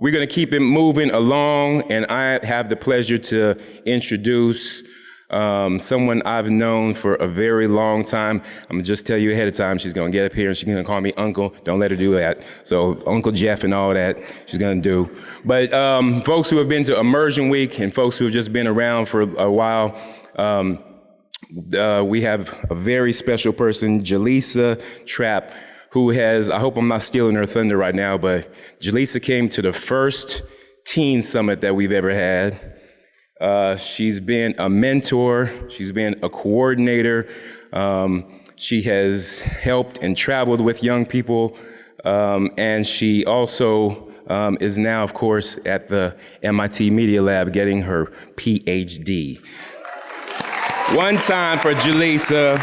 we're going to keep it moving along, and I have the pleasure to introduce someone I've known for a very long time. I'm going to just tell you ahead of time, she's going to get up here and she's going to call me Uncle. Don't let her do that. So Uncle Jeff and all that she's going to do. But folks who have been to Immersion Week and folks who have just been around for a while, we have a very special person, Jaleesa Trapp, who has, I hope I'm not stealing her thunder right now, but Jaleesa came to the first teen summit that we've ever had. She's been a mentor, she's been a coordinator, she has helped and traveled with young people, and she also is now, of course, at the MIT Media Lab getting her PhD. One time for Jaleesa.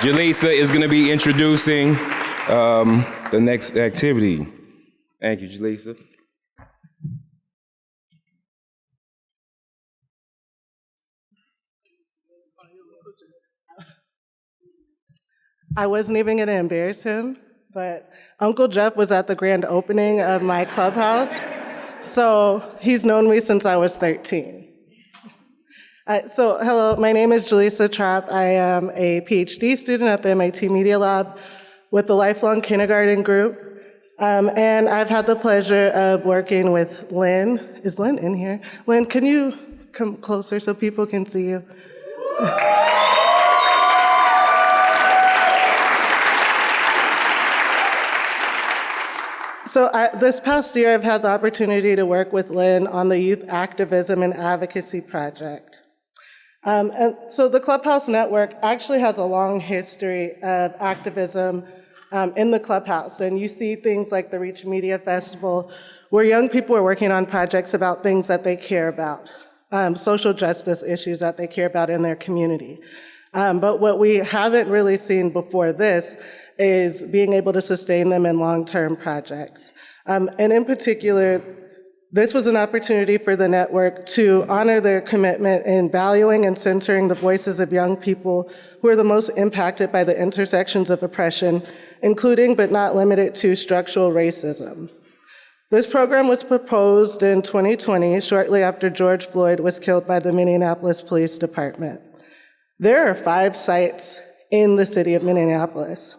Jaleesa is going to be introducing the next activity. Thank you, Jaleesa. I wasn't even going to embarrass him, but Uncle Jeff was at the grand opening of my clubhouse, so he's known me since I was 13. So hello, my name is Jaleesa Trapp. I am a PhD student at the MIT Media Lab with the Lifelong Kindergarten Group, and I've had the pleasure of working with Lynn. Is Lynn in here? Lynn, can you come closer so people can see you? So this past year, I've had the opportunity to work with Lynn on the Youth Activism and Advocacy project. And so the Clubhouse Network actually has a long history of activism in the Clubhouse. And you see things like the Reach Media Festival, where young people are working on projects about things that they care about, social justice issues that they care about in their community. But what we haven't really seen before this is being able to sustain them in long-term projects. And in particular, this was an opportunity for the network to honor their commitment in valuing and centering the voices of young people who are the most impacted by the intersections of oppression, including but not limited to structural racism. This program was proposed in 2020, shortly after George Floyd was killed by the Minneapolis Police Department. There are 5 sites in the city of Minneapolis.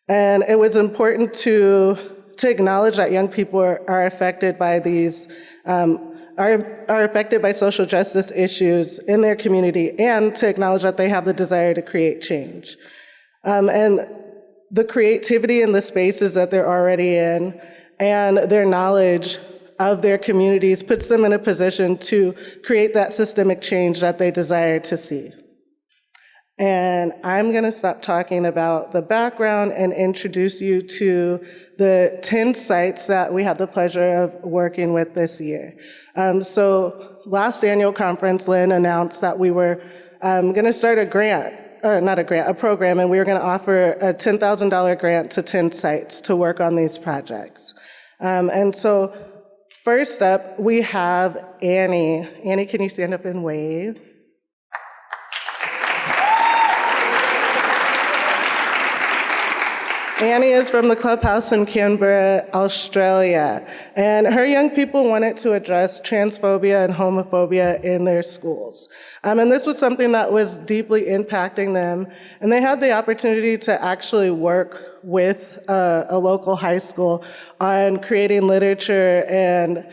And it was important to acknowledge that young people are affected by these, are affected by social justice issues in their community, and to acknowledge that they have the desire to create change. And the creativity in the spaces that they're already in and their knowledge of their communities puts them in a position to create that systemic change that they desire to see. And I'm going to stop talking about the background and introduce you to the 10 sites that we had the pleasure of working with this year. So last annual conference, Lynn announced that we were going to start a program, and we were going to offer a $10,000 grant to 10 sites to work on these projects. And so first up, we have Annie. Annie, can you stand up and wave? Annie is from the Clubhouse in Canberra, Australia, and her young people wanted to address transphobia and homophobia in their schools. And this was something that was deeply impacting them, and they had the opportunity to actually work with a local high school on creating literature and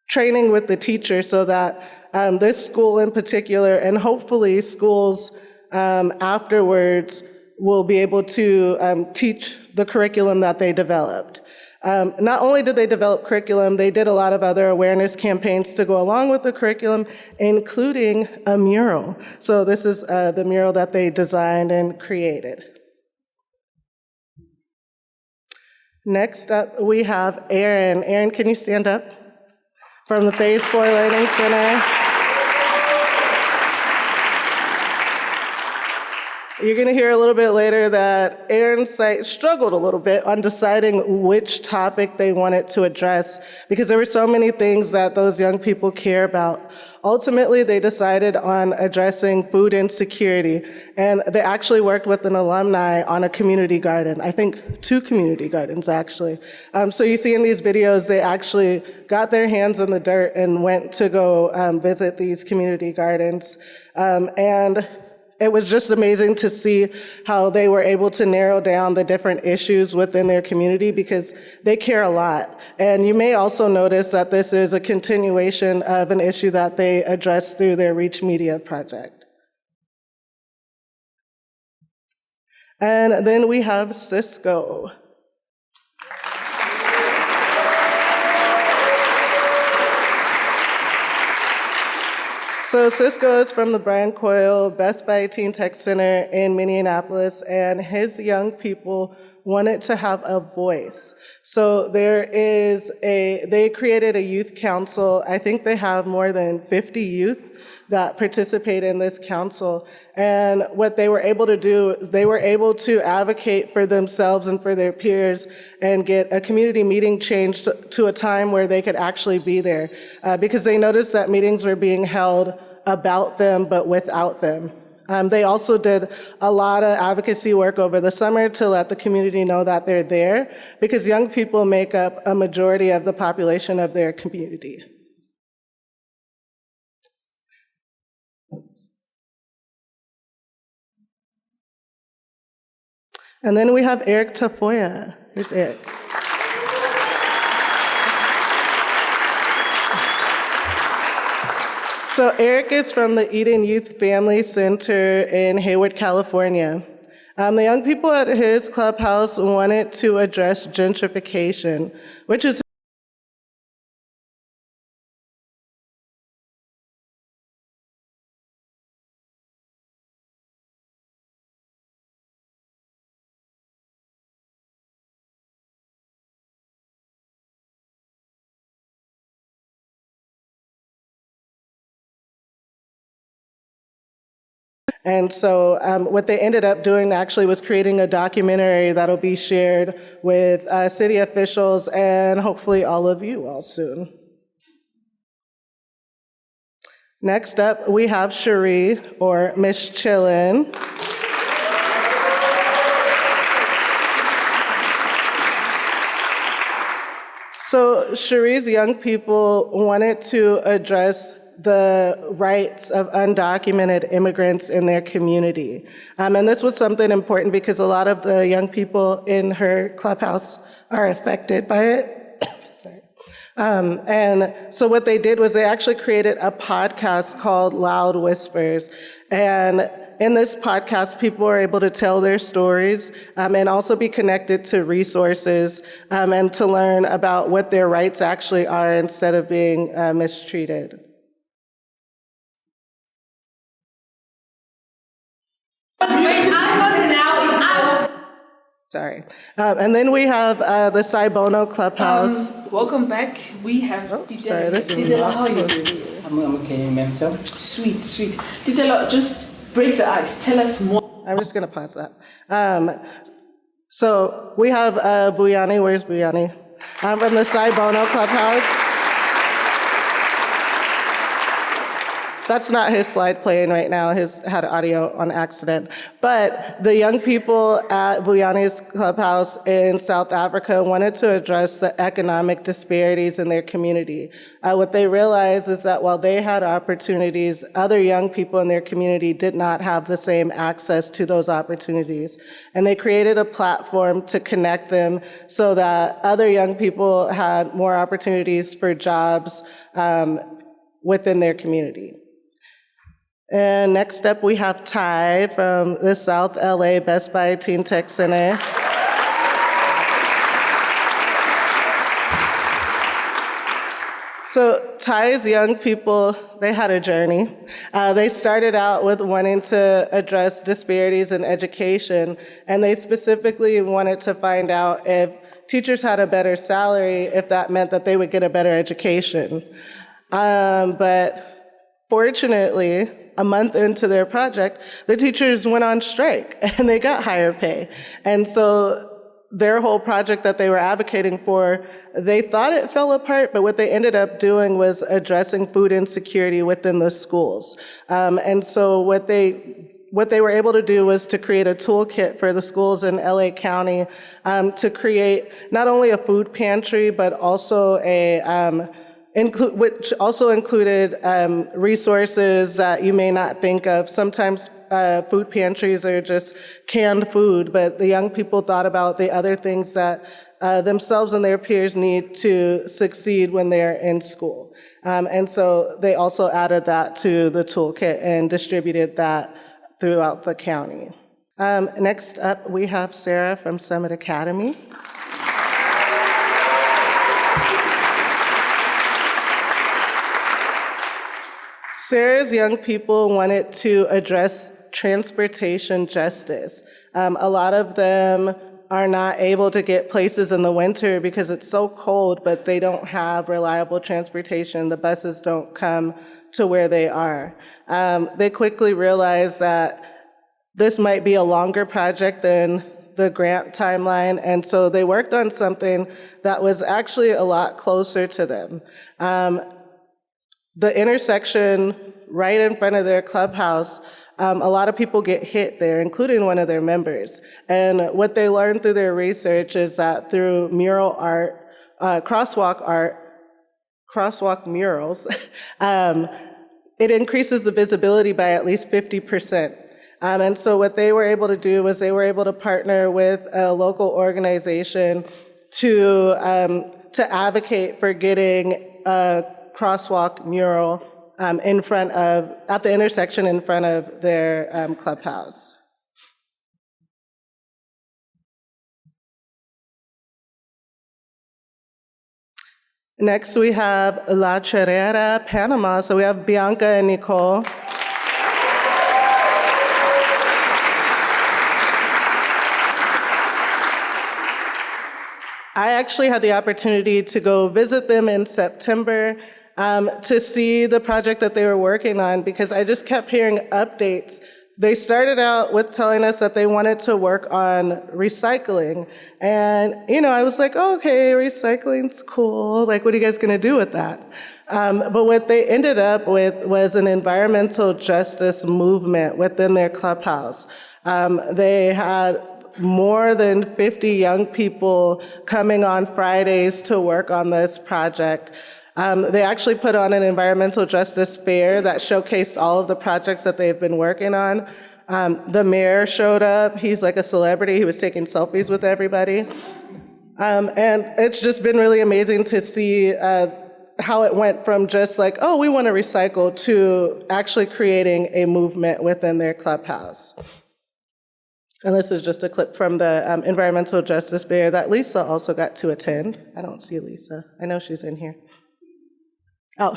training with the teachers so that this school in particular, and hopefully schools afterwards, will be able to teach the curriculum that they developed. Not only did they develop curriculum, they did a lot of other awareness campaigns to go along with the curriculum, including a mural. So this is the mural that they designed and created. Next up, we have Erin. Erin, can you stand up? From the Phase 4 Learning Center. You're going to hear a little bit later that Aaron's site struggled a little bit on deciding which topic they wanted to address because there were so many things that those young people care about. Ultimately, they decided on addressing food insecurity, and they actually worked with an alumni on a community garden. I think 2 community gardens, actually. So you see in these videos, they actually got their hands in the dirt and went to go visit these community gardens. And it was just amazing to see how they were able to narrow down the different issues within their community because they care a lot. And you may also notice that this is a continuation of an issue that they addressed through their Reach Media project. And then we have Cisco. So Cisco is from the Brian Coyle Best Buy Teen Tech Center in Minneapolis, and his young people wanted to have a voice. So they created a youth council. I think they have more than 50 youth that participate in this council. And what they were able to do is they were able to advocate for themselves and for their peers and get a community meeting changed to a time where they could actually be there because they noticed that meetings were being held about them but without them. They also did a lot of advocacy work over the summer to let the community know that they're there because young people make up a majority of the population of their community. And then we have Eric Tafoya. Here's Eric. So Eric is from the Eden Youth Family Center in Hayward, California. The young people at his clubhouse wanted to address gentrification, which is and so what they ended up doing actually was creating a documentary that'll be shared with city officials and hopefully all of you all soon. Next up, we have Cherie, or Miss Chillin'. So Cherie's young people wanted to address the rights of undocumented immigrants in their community. And this was something important because a lot of the young people in her clubhouse are affected by it. Sorry. And so what they did was they actually created a podcast called Loud Whispers. And in this podcast, people are able to tell their stories and also be connected to resources and to learn about what their rights actually are instead of being mistreated. Sorry. And then we have the Saibono Clubhouse. Welcome back. We have Sorry, this is how are you doing? I'm okay, ma'am, sir. Sweet. Didela, just break the ice. Tell us more. I'm just going to pause that. So we have Buyani. Where's Buyani? I'm from the Saibono Clubhouse. That's not his slide playing right now. His had audio on accident. But the young people at Buyani's Clubhouse in South Africa wanted to address the economic disparities in their community. What they realized is that while they had opportunities, other young people in their community did not have the same access to those opportunities. And they created a platform to connect them so that other young people had more opportunities for jobs within their community. And next up, we have Ty from the South LA Best Buy Teen Tech Center. So Ty's young people, they had a journey. They started out with wanting to address disparities in education, and they specifically wanted to find out if teachers had a better salary, if that meant that they would get a better education. But fortunately, a month into their project, the teachers went on strike and they got higher pay. And so their whole project that they were advocating for, they thought it fell apart, but what they ended up doing was addressing food insecurity within the schools. And so what they were able to do was to create a toolkit for the schools in LA County to create not only a food pantry, but also which also included resources that you may not think of. Sometimes food pantries are just canned food, but the young people thought about the other things that themselves and their peers need to succeed when they're in school. And so they also added that to the toolkit and distributed that throughout the county. Next up, we have Sarah from Summit Academy. Sarah's young people wanted to address transportation justice. A lot of them are not able to get places in the winter because it's so cold, but they don't have reliable transportation. The buses don't come to where they are. They quickly realized that this might be a longer project than the grant timeline, and so they worked on something that was actually a lot closer to them. The intersection right in front of their clubhouse, a lot of people get hit there, including one of their members. And what they learned through their research is that through mural art, crosswalk murals, it increases the visibility by at least 50%. And so what they were able to do was they were able to partner with a local organization to advocate for getting a crosswalk mural at the intersection in front of their clubhouse. Next, we have La Chorrera, Panama. So we have Bianca and Nicole. I actually had the opportunity to go visit them in September to see the project that they were working on, because I just kept hearing updates. They started out with telling us that they wanted to work on recycling. And, I was like, oh, okay, recycling's cool. Like, what are you guys gonna do with that? But what they ended up with was an environmental justice movement within their clubhouse. They had more than 50 young people coming on Fridays to work on this project. They actually put on an environmental justice fair that showcased all of the projects that they've been working on. The mayor showed up. He's like a celebrity. He was taking selfies with everybody. And it's just been really amazing to see how it went from just like, oh, we want to recycle, to actually creating a movement within their clubhouse. And this is just a clip from the environmental justice fair that Lisa also got to attend. I don't see Lisa. I know she's in here. Oh.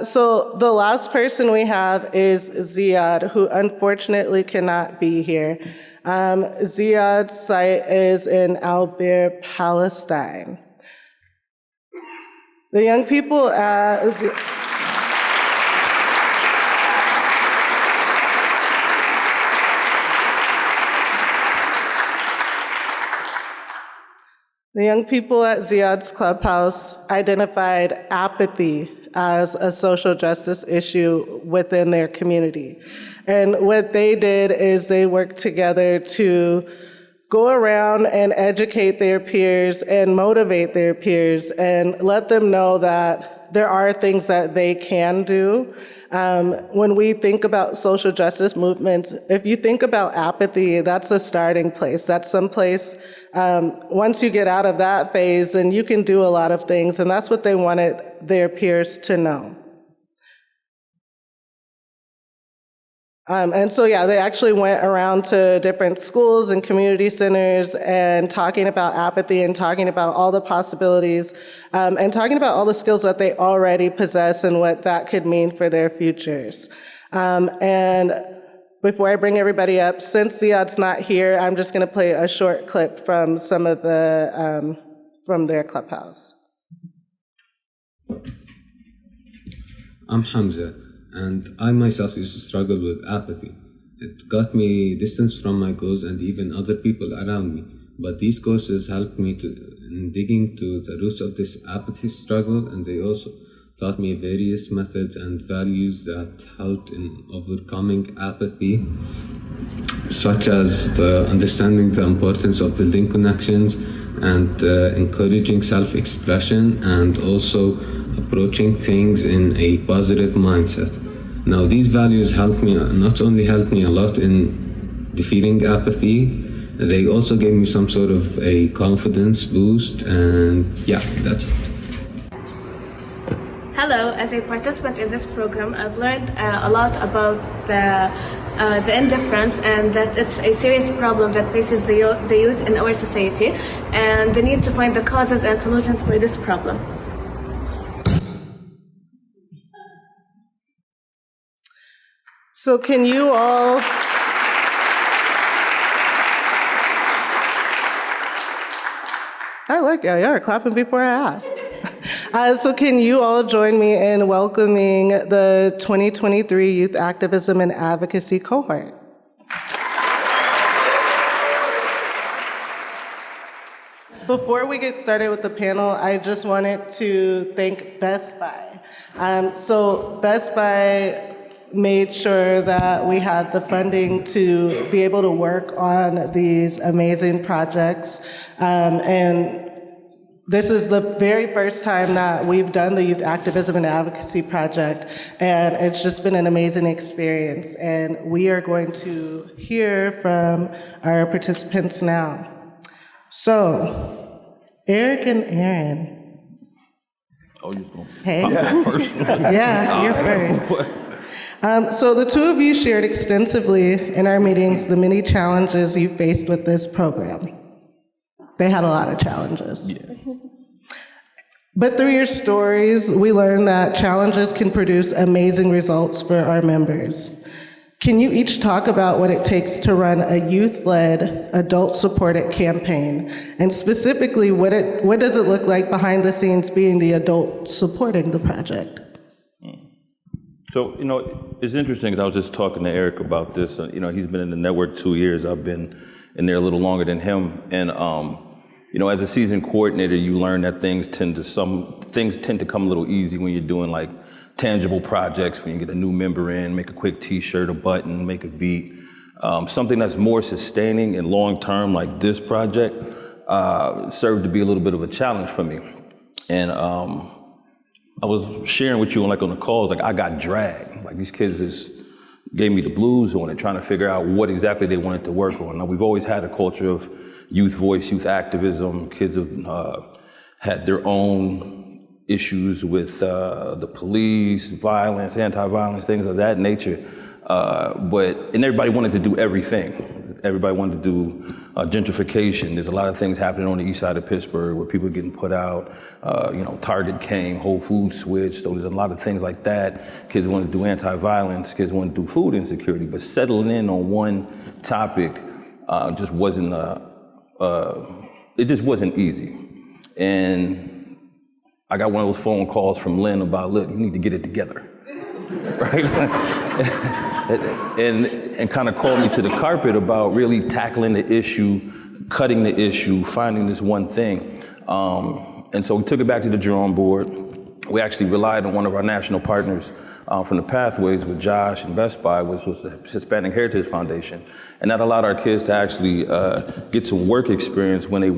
So the last person we have is Ziad, who unfortunately cannot be here. Ziad's site is in Al-Bir, Palestine. The young people at Ziad's clubhouse identified apathy as a social justice issue within their community. And what they did is they worked together to go around and educate their peers and motivate their peers and let them know that there are things that they can do. When we think about social justice movements, if you think about apathy, that's a starting place. That's some place, once you get out of that phase, then you can do a lot of things, and that's what they wanted their peers to know. And so, they actually went around to different schools and community centers and talking about apathy and talking about all the possibilities and talking about all the skills that they already possess and what that could mean for their futures. And before I bring everybody up, since Ziad's not here, I'm just going to play a short clip from some of the, from their clubhouse. I'm Hamza, and I myself used to struggle with apathy. It got me distance from my goals and even other people around me. But these courses helped me in digging to the roots of this apathy struggle, and they also taught me various methods and values that helped in overcoming apathy, such as understanding the importance of building connections and encouraging self-expression, and also approaching things in a positive mindset. Now, these values not only helped me a lot in defeating apathy, they also gave me some sort of a confidence boost, and yeah, that's it. Hello, as a participant in this program, I've learned a lot about the indifference, and that it's a serious problem that faces the youth in our society, and the need to find the causes and solutions for this problem. So can you all... I like y'all are clapping before I asked. So can you all join me in welcoming the 2023 Youth Activism and Advocacy cohort? Before we get started with the panel, I just wanted to thank Best Buy. So Best Buy made sure that we had the funding to be able to work on these amazing projects. And this is the very first time that we've done the Youth Activism and Advocacy Project, and it's just been an amazing experience. And we are going to hear from our participants now. So, Eric and Aaron. Oh, you're going Hey. first? Yeah, you're first. So the two of you shared extensively in our meetings the many challenges you faced with this program. They had a lot of challenges. Yeah. But through your stories, we learned that challenges can produce amazing results for our members. Can you each talk about what it takes to run a youth-led, adult-supported campaign? And specifically, what does it look like behind the scenes being the adult supporting the project? So, it's interesting because I was just talking to Eric about this. He's been in the network 2 years. I've been in there a little longer than him. And, as a season coordinator, you learn that things tend to come a little easy when you're doing like tangible projects, when you get a new member in, make a quick t-shirt, a button, make a beat. Something that's more sustaining and long-term, like this project, served to be a little bit of a challenge for me. And I was sharing with you on the calls, I got dragged. These kids just gave me the blues on it, trying to figure out what exactly they wanted to work on. Now, we've always had a culture of youth voice, youth activism. Kids have had their own issues with the police, violence, anti-violence, things of that nature. And everybody wanted to do everything. Everybody wanted to do gentrification. There's a lot of things happening on the east side of Pittsburgh where people are getting put out. Target came, Whole Foods switched. So there's a lot of things like that. Kids want to do anti-violence. Kids want to do food insecurity. But settling in on one topic just wasn't. It just wasn't easy. And I got one of those phone calls from Lynn about, look, you need to get it together, right? and kind of called me to the carpet about really tackling the issue, cutting the issue, finding this one thing. And so we took it back to the drawing board. We actually relied on one of our national partners from the Pathways with Josh and Best Buy, which was the Hispanic Heritage Foundation. And that allowed our kids to actually get some work experience when they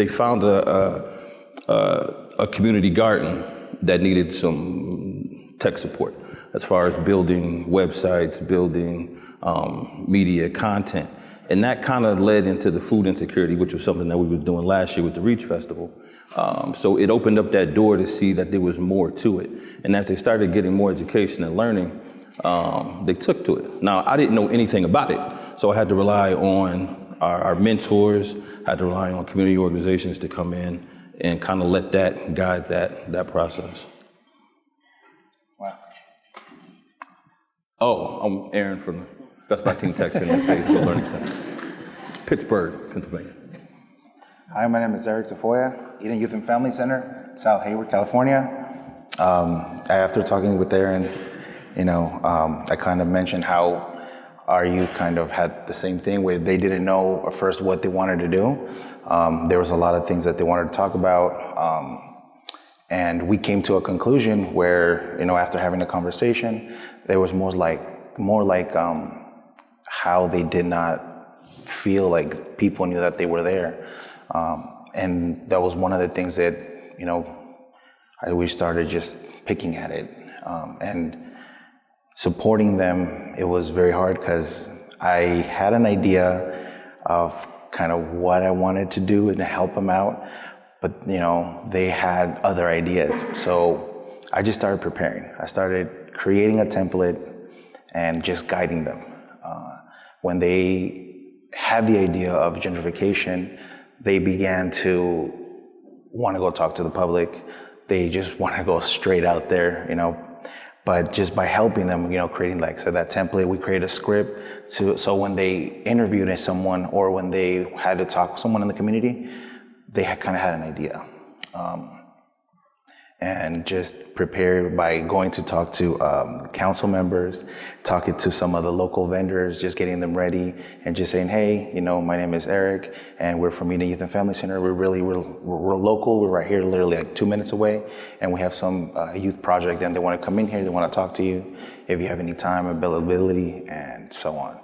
found a community garden that needed some tech support as far as building websites, building media content. And that kind of led into the food insecurity, which was something that we were doing last year with the Reach Festival. So it opened up that door to see that there was more to it. And as they started getting more education and learning, they took to it. Now, I didn't know anything about it, so I had to rely on our mentors, had to rely on community organizations to come in and kind of let that guide that process. Wow. Oh, I'm Aaron from Gus Batin Texan at Fayetteville Learning Center, Pittsburgh, Pennsylvania. Hi, my name is Eric Tafoya, Eden Youth and Family Center, South Hayward, California. After talking with Aaron, I kind of mentioned how our youth kind of had the same thing where they didn't know at first what they wanted to do. There was a lot of things that they wanted to talk about. And we came to a conclusion where, after having a conversation, there was more like how they did not feel like people knew that they were there. And that was one of the things that, we started just picking at it. And supporting them, it was very hard because I had an idea of kind of what I wanted to do and to help them out, but they had other ideas. So I just started preparing. I started creating a template and just guiding them. When they had the idea of gentrification, they began to want to go talk to the public. They just want to go straight out there, But just by helping them, creating, like I said, that template, we created a script so when they interviewed someone or when they had to talk to someone in the community, they kind of had an idea. And just prepare by going to talk to council members, talking to some of the local vendors, just getting them ready and just saying, hey, my name is Eric and we're from Eden Youth and Family Center. We're local. We're right here, literally like 2 minutes away. And we have some youth project and they want to come in here. They want to talk to you if you have any time, availability, and so on.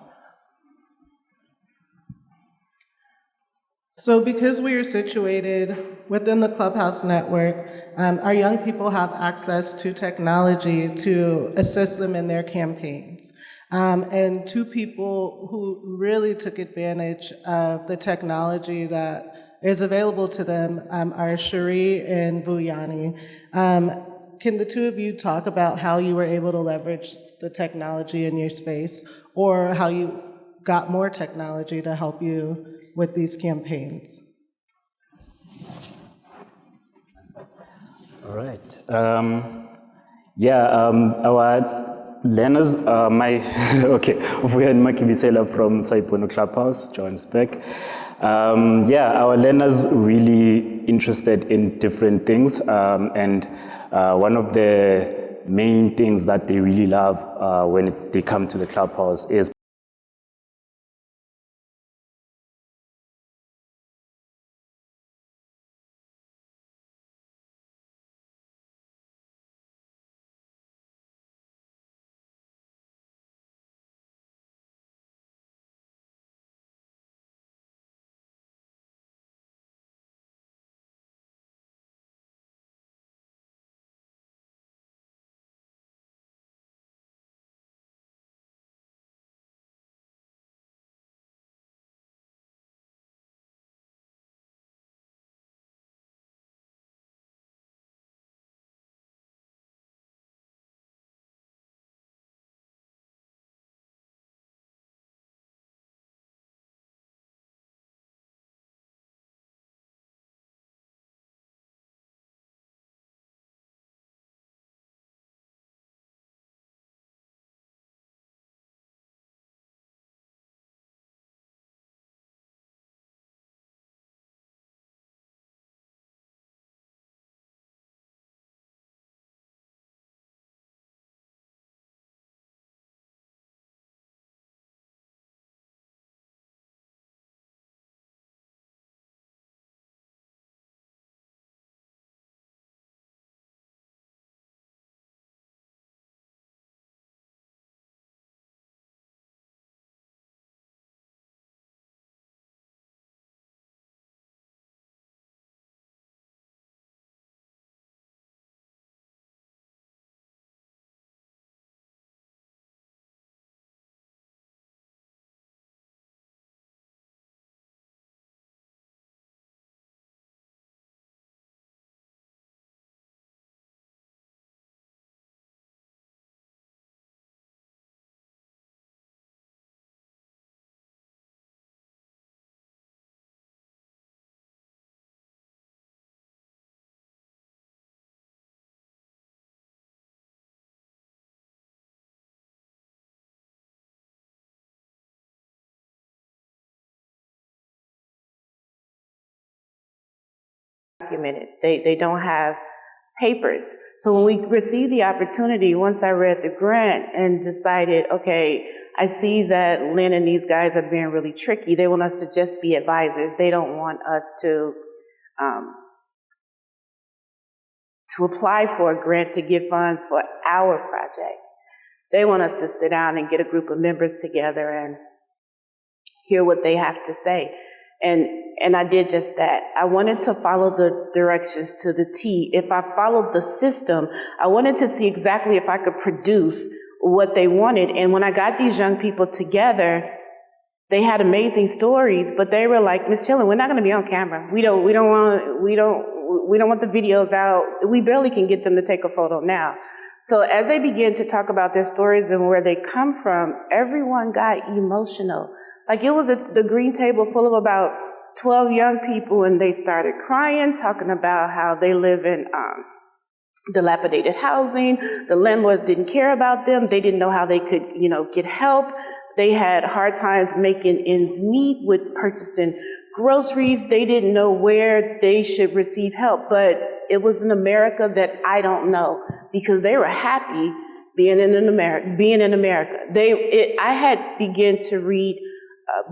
So because we are situated within the Clubhouse network, our young people have access to technology to assist them in their campaigns. And two people who really took advantage of the technology that is available to them are Cherie and Vuyani. Can the two of you talk about how you were able to leverage the technology in your space, or how you got more technology to help you with these campaigns? All right. Our learners, Vuyani Makibisela from Saipono Clubhouse, Johannesburg. Our learners really interested in different things, and one of the main things that they really love when they come to the Clubhouse is documented. They don't have papers. So when we received the opportunity, once I read the grant and decided, okay, I see that Lynn and these guys are being really tricky. They want us to just be advisors. They don't want us to apply for a grant to get funds for our project. They want us to sit down and get a group of members together and hear what they have to say. And I did just that. I wanted to follow the directions to the T. If I followed the system, I wanted to see exactly if I could produce what they wanted. And when I got these young people together, they had amazing stories, but they were like, Ms. Chillen, we're not going to be on camera. We don't want the videos out. We barely can get them to take a photo now. So as they began to talk about their stories and where they come from, everyone got emotional. Like it was the green table full of about 12 young people, and they started crying, talking about how they live in dilapidated housing. The landlords didn't care about them. They didn't know how they could, get help. They had hard times making ends meet with purchasing groceries. They didn't know where they should receive help, but it was an America that I don't know, because they were happy being in America. I had begun to read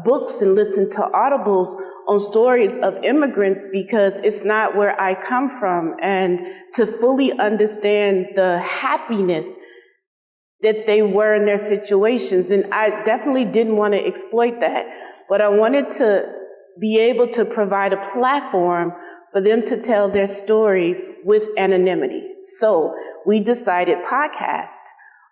books and listen to audibles on stories of immigrants, because it's not where I come from, and to fully understand the happiness that they were in their situations. And I definitely didn't want to exploit that, but I wanted to be able to provide a platform for them to tell their stories with anonymity. So we decided podcast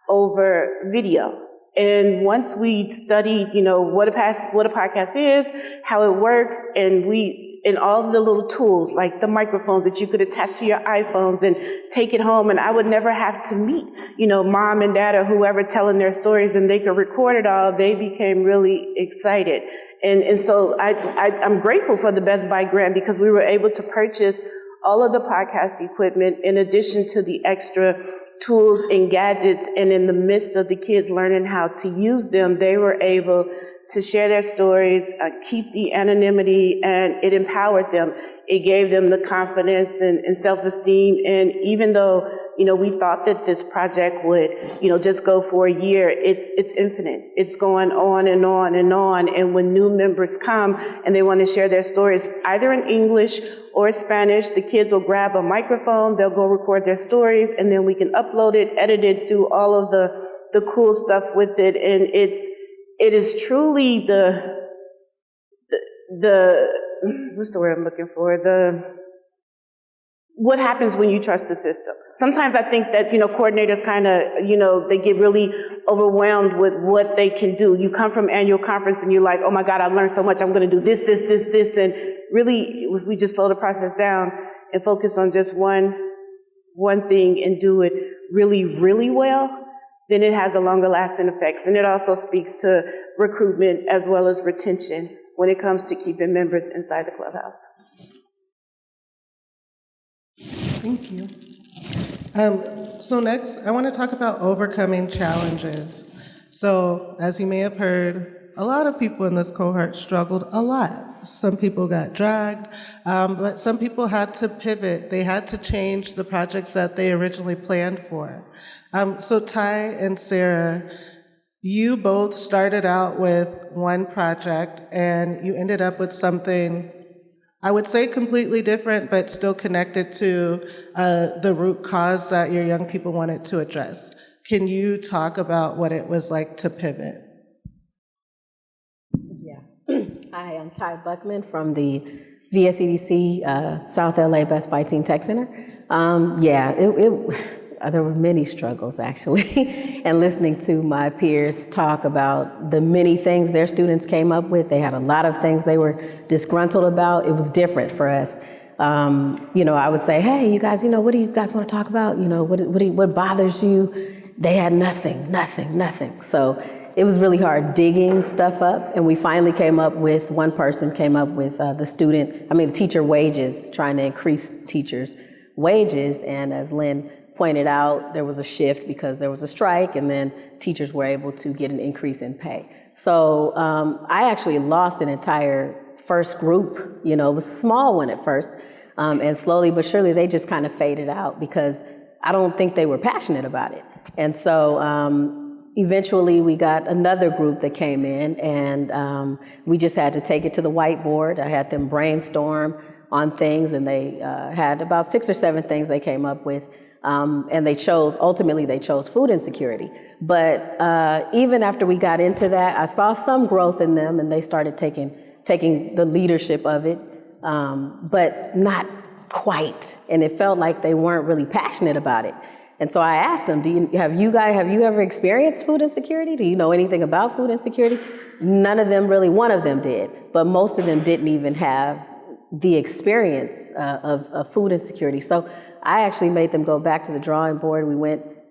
over video. And once we studied, what a podcast is, how it works, and all of the little tools like the microphones that you could attach to your iPhones and take it home, and I would never have to meet, mom and dad or whoever telling their stories, and they could record it all, they became really excited. And so I'm grateful for the Best Buy grant, because we were able to purchase all of the podcast equipment in addition to the extra tools and gadgets. And in the midst of the kids learning how to use them, they were able to share their stories, keep the anonymity, and it empowered them. It gave them the confidence and self-esteem. And even though, we thought that this project would, just go for a year, it's infinite. It's going on and on and on. And when new members come and they want to share their stories, either in English or Spanish, the kids will grab a microphone, they'll go record their stories, and then we can upload it, edit it, do all of the cool stuff with it. And it is truly the what's the word I'm looking for? What happens when you trust the system? Sometimes I think that, coordinators kind of, they get really overwhelmed with what they can do. You come from annual conference and you're like, oh my God, I've learned so much. I'm going to do this. And really, if we just slow the process down and focus on just one thing and do it really, really well, then it has a longer lasting effects. And it also speaks to recruitment as well as retention when it comes to keeping members inside the clubhouse. Thank you. So next, I want to talk about overcoming challenges. So as you may have heard, a lot of people in this cohort struggled a lot. Some people got dragged, but some people had to pivot. They had to change the projects that they originally planned for. So Ty and Sarah, you both started out with one project and you ended up with something, I would say completely different, but still connected to the root cause that your young people wanted to address. Can you talk about what it was like to pivot? Yeah. Hi, I'm Ty Buckman from the VSEDC South LA Best Buy Teen Tech Center. There were many struggles, actually, and listening to my peers talk about the many things their students came up with. They had a lot of things they were disgruntled about. It was different for us. I would say, hey, you guys, what do you guys want to talk about? What bothers you? They had nothing. So it was really hard digging stuff up. And we finally one person came up with the teacher wages, trying to increase teachers' wages. And as Lynn pointed out, there was a shift because there was a strike, and then teachers were able to get an increase in pay. So I actually lost an entire first group. It was a small one at first, And slowly but surely, they just kind of faded out because I don't think they were passionate about it. And so eventually we got another group that came in, and we just had to take it to the whiteboard. I had them brainstorm on things, and they had about 6 or 7 things they came up with. And ultimately they chose food insecurity. But even after we got into that, I saw some growth in them, and they started taking the leadership of it, but not quite. And it felt like they weren't really passionate about it. And so I asked them, have you ever experienced food insecurity? Do you know anything about food insecurity? None of them really, one of them did, but most of them didn't even have the experience of food insecurity. So I actually made them go back to the drawing board.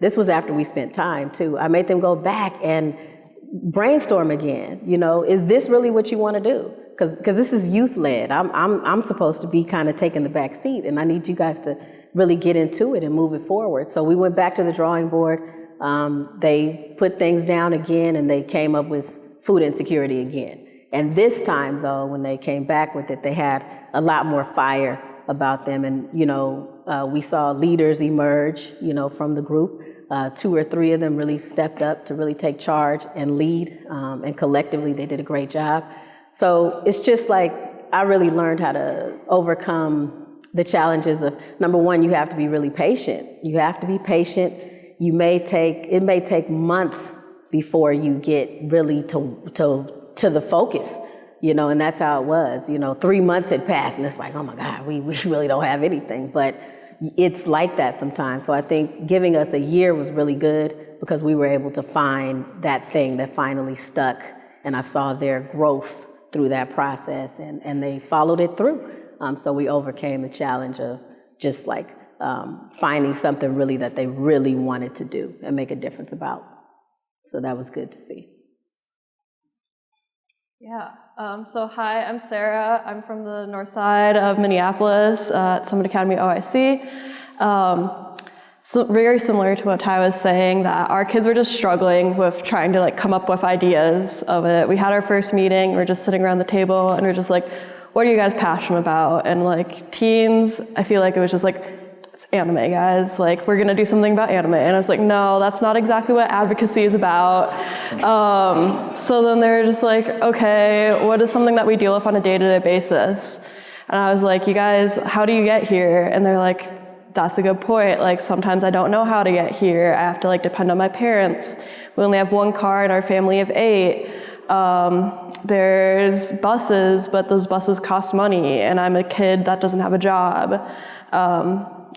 This was after we spent time too. I made them go back and brainstorm again. Is this really what you want to do? Because this is youth led. I'm supposed to be kind of taking the back seat, and I need you guys to really get into it and move it forward. So we went back to the drawing board. They put things down again, and they came up with food insecurity again. And this time, though, when they came back with it, they had a lot more fire about them. And, we saw leaders emerge, from the group. 2 or 3 of them really stepped up to really take charge and lead. And collectively, they did a great job. So it's just like I really learned how to overcome the challenges of, number one, you have to be really patient. You have to be patient. It may take months before you get really to the focus, and that's how it was. 3 months had passed, and it's like, oh my God, we really don't have anything. But it's like that sometimes. So I think giving us a year was really good because we were able to find that thing that finally stuck, and I saw their growth through that process, and they followed it through. So we overcame the challenge of just like finding something really that they really wanted to do and make a difference about. So that was good to see. Yeah, so hi, I'm Sarah. I'm from the north side of Minneapolis at Summit Academy OIC. So very similar to what Ty was saying, that our kids were just struggling with trying to come up with ideas of it. We had our first meeting, we're just sitting around the table, and we're just like, what are you guys passionate about? And teens, I feel like it was just it's anime, guys. We're gonna do something about anime. And I was like, no, that's not exactly what advocacy is about. So then they were just like, okay, what is something that we deal with on a day-to-day basis? And I was like, you guys, how do you get here? And they're like, that's a good point. Sometimes I don't know how to get here. I have to depend on my parents. We only have 1 car in our family of 8. There's buses, but those buses cost money, and I'm a kid that doesn't have a job.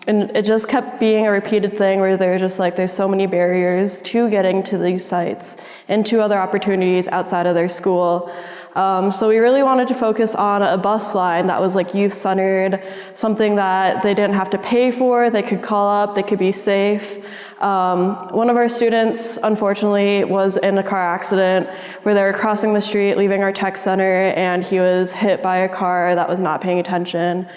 And it just kept being a repeated thing where they're just there's so many barriers to getting to these sites and to other opportunities outside of their school. So we really wanted to focus on a bus line that was youth-centered, something that they didn't have to pay for, they could call up, they could be safe. One of our students, unfortunately, was in a car accident where they were crossing the street, leaving our tech center, and he was hit by a car that was not paying attention.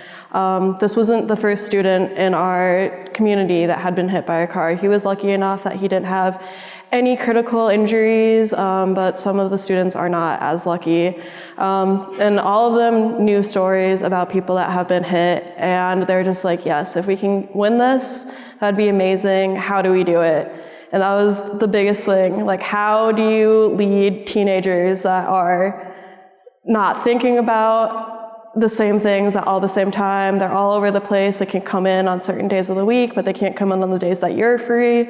This wasn't the first student in our community that had been hit by a car. He was lucky enough that he didn't have any critical injuries, but some of the students are not as lucky. And all of them knew stories about people that have been hit, and they're just like, yes, if we can win this, that'd be amazing. How do we do it? And that was the biggest thing. How do you lead teenagers that are not thinking about the same things at all the same time? They're all over the place. They can come in on certain days of the week, but they can't come in on the days that you're free.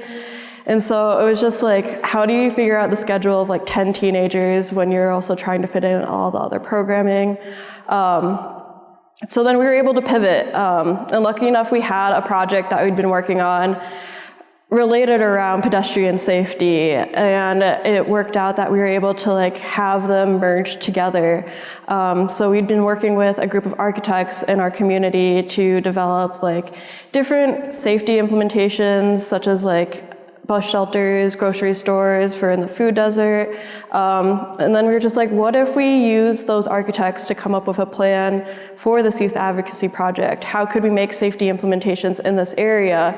And so it was just how do you figure out the schedule of 10 teenagers when you're also trying to fit in all the other programming? So then we were able to pivot. And lucky enough, we had a project that we'd been working on related around pedestrian safety, and it worked out that we were able to have them merge together. So we'd been working with a group of architects in our community to develop different safety implementations, such as bus shelters, grocery stores for in the food desert. And then we were just like, what if we use those architects to come up with a plan for this youth advocacy project? How could we make safety implementations in this area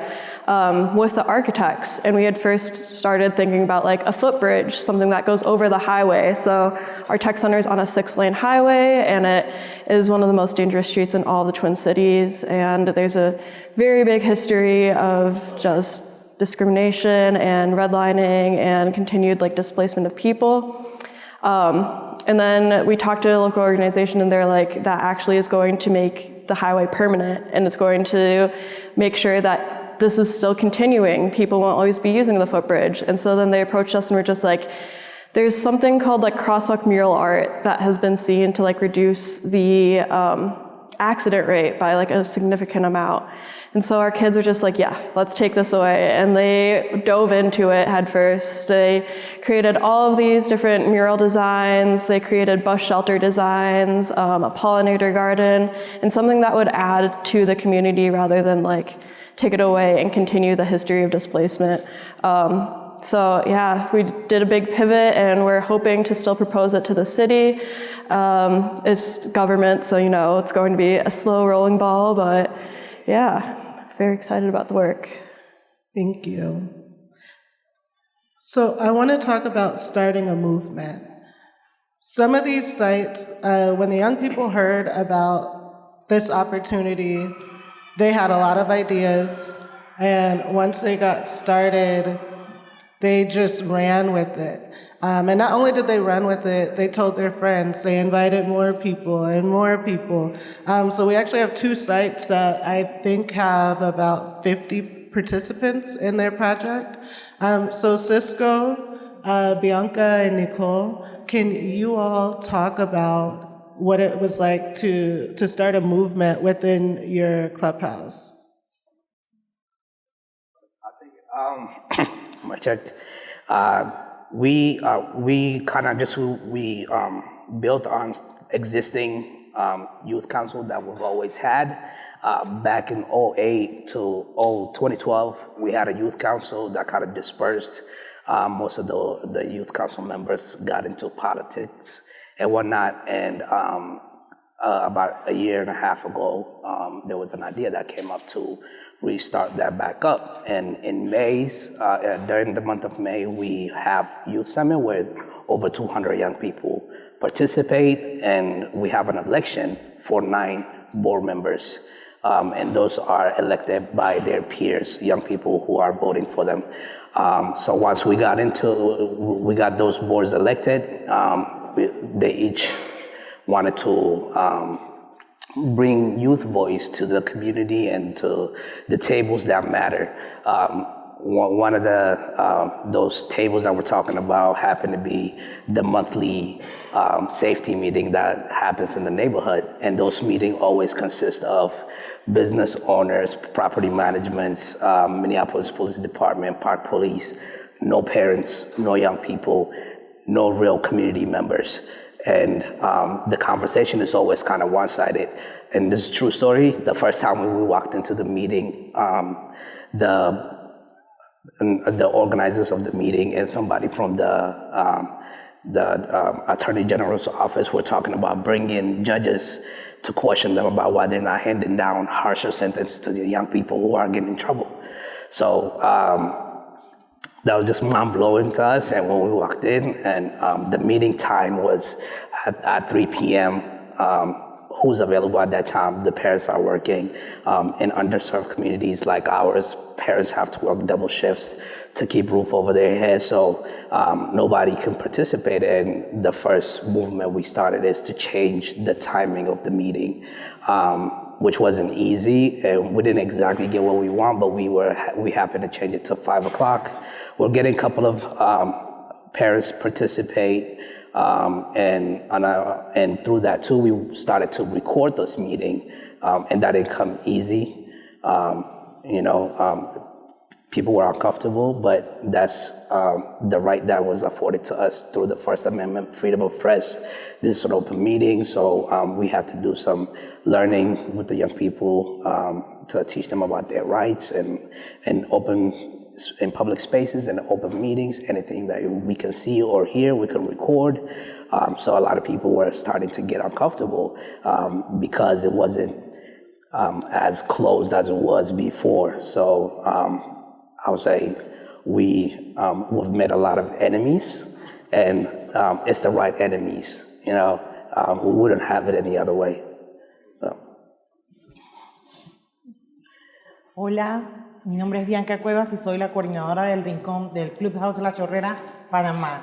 with the architects? And we had first started thinking about like a footbridge, something that goes over the highway. So our tech center is on a 6-lane highway, and it is one of the most dangerous streets in all the Twin Cities. And there's a very big history of just discrimination and redlining and continued like displacement of people. And then we talked to a local organization, and they're like, that actually is going to make the highway permanent, and it's going to make sure that this is still continuing. People won't always be using the footbridge. And so then they approached us and were just like, there's something called like crosswalk mural art that has been seen to like reduce the accident rate by like a significant amount. And so our kids were just like, yeah, let's take this away. And they dove into it head first. They created all of these different mural designs. They created bus shelter designs, a pollinator garden, and something that would add to the community rather than like take it away and continue the history of displacement. So yeah, we did a big pivot, and we're hoping to still propose it to the city. It's government, so you know it's going to be a slow rolling ball, but yeah, very excited about the work. Thank you. So I want to talk about starting a movement. Some of these sites, when the young people heard about this opportunity, they had a lot of ideas, and once they got started, they just ran with it. And not only did they run with it, they told their friends, they invited more people and more people. So we actually have 2 sites that I think have about 50 participants in their project. So Cisco, Bianca, and Nicole, can you all talk about what it was like to start a movement within your clubhouse? My church, we kind of just built on existing youth council that we've always had. Back in 2008 to 2012, we had a youth council that kind of dispersed. Most of the youth council members got into politics and whatnot. And about a year and a half ago, there was an idea that came up to restart that back up. And in during the month of May, we have Youth Summit where over 200 young people participate, and we have an election for 9 board members. And those are elected by their peers, young people who are voting for them. So once we got those boards elected, they each wanted to bring youth voice to the community and to the tables that matter. One of those tables that we're talking about happened to be the monthly safety meeting that happens in the neighborhood. And those meetings always consist of business owners, property managements, Minneapolis Police Department, Park Police, no parents, no young people, no real community members. And the conversation is always kind of one-sided. And this is a true story. The first time when we walked into the meeting, the organizers of the meeting and somebody from the Attorney General's office were talking about bringing judges to question them about why they're not handing down harsher sentences to the young people who are getting in trouble. So that was just mind-blowing to us. And when we walked in, and the meeting time was at 3 p.m., who's available at that time? The parents are working. In underserved communities like ours, parents have to work double shifts to keep roof over their heads, so nobody can participate. And the first movement we started is to change the timing of the meeting, which wasn't easy, and we didn't exactly get what we want, but we happened to change it to 5 o'clock. We're getting a couple of parents participate, and through that too, we started to record this meeting, and that didn't come easy. People were uncomfortable, but that's the right that was afforded to us through the First Amendment, freedom of press. This is an open meeting, so we had to do some learning with the young people to teach them about their rights and open in public spaces and open meetings, anything that we can see or hear, we can record. So a lot of people were starting to get uncomfortable because it wasn't as closed as it was before. So I would say we've met a lot of enemies, and it's the right enemies. You know, we wouldn't have it any other way. So. Hola, mi nombre es Bianca Cuevas y soy la coordinadora del Rincón del Clubhouse La Chorrera, Panamá.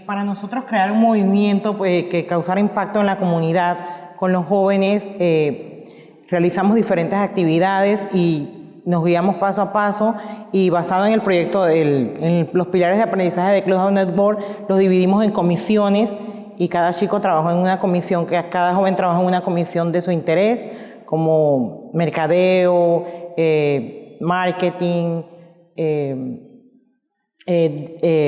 Para nosotros crear un movimiento que causara impacto en la comunidad con los jóvenes, realizamos diferentes actividades y nos guiamos paso a paso, y basado en el proyecto, en los pilares de aprendizaje de Clubhouse Network, los dividimos en comisiones y cada chico trabajó en una comisión, cada joven trabajó en una comisión de su interés, como mercadeo, marketing,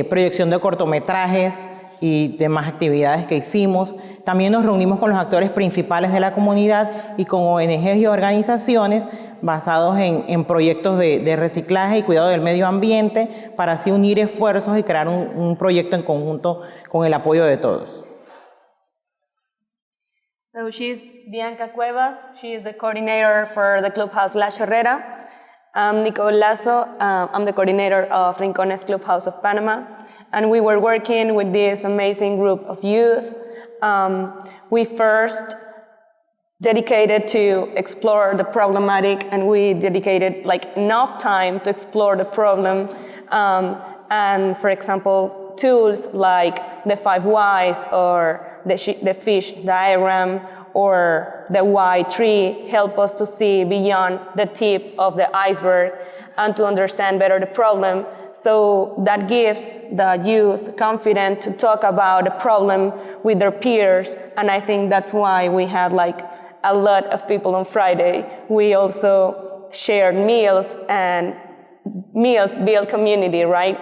proyección de cortometrajes y demás actividades que hicimos. También nos reunimos con los actores principales de la comunidad y con ONGs y organizaciones basados en proyectos de reciclaje y cuidado del medio ambiente, para así unir esfuerzos y crear un proyecto en conjunto con el apoyo de todos. So she's Bianca Cuevas. She is the coordinator for the Clubhouse La Chorrera. I'm Nicole Lazo. I'm the coordinator of Rincones Clubhouse of Panama. And we were working with this amazing group of youth. We first dedicated to explore the problematic, and we dedicated like enough time to explore the problem. And for example, tools like the 5 whys or the fish diagram or the why tree help us to see beyond the tip of the iceberg and to understand better the problem. So that gives the youth confidence to talk about the problem with their peers, and I think that's why we had like a lot of people on Friday. We also shared meals, and meals build community, right?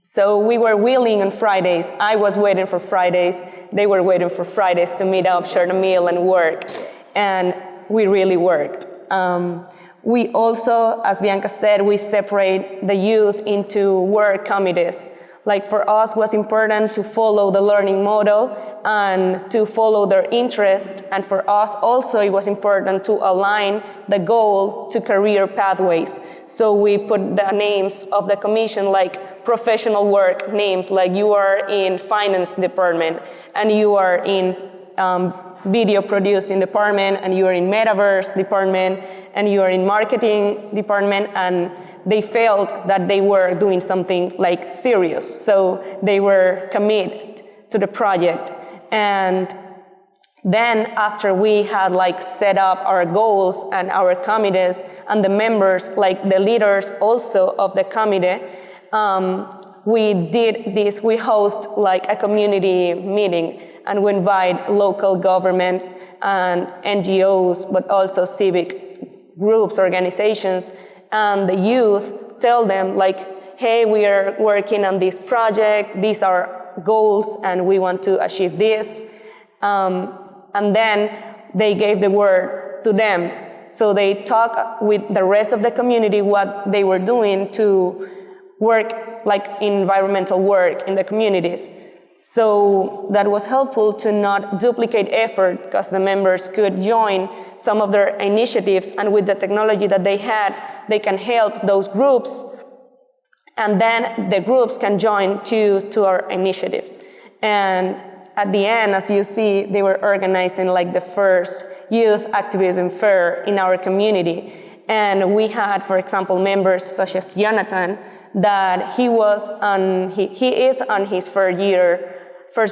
So we were willing on Fridays. I was waiting for Fridays. They were waiting for Fridays to meet up, share the meal, and work. And we really worked. We also, as Bianca said, we separate the youth into work committees. Like for us, it was important to follow the learning model and to follow their interest. And for us also, it was important to align the goal to career pathways. So we put the names of the commission, like professional work names, like you are in finance department, and you are in video producing department, and you are in metaverse department, and you are in marketing department, and they felt that they were doing something like serious. So they were committed to the project. And then after we had like set up our goals and our committees and the members, like the leaders also of the committee, we did this, we host like a community meeting, and we invite local government and NGOs, but also civic groups, organizations, and the youth, tell them like, hey, we are working on this project, these are goals, and we want to achieve this. And then they gave the word to them. So they talk with the rest of the community what they were doing to work like environmental work in the communities. So that was helpful to not duplicate effort, because the members could join some of their initiatives, and with the technology that they had, they can help those groups, and then the groups can join to our initiative. And at the end, as you see, they were organizing like the first youth activism fair in our community. And we had, for example, members such as Jonathan, that he is on his first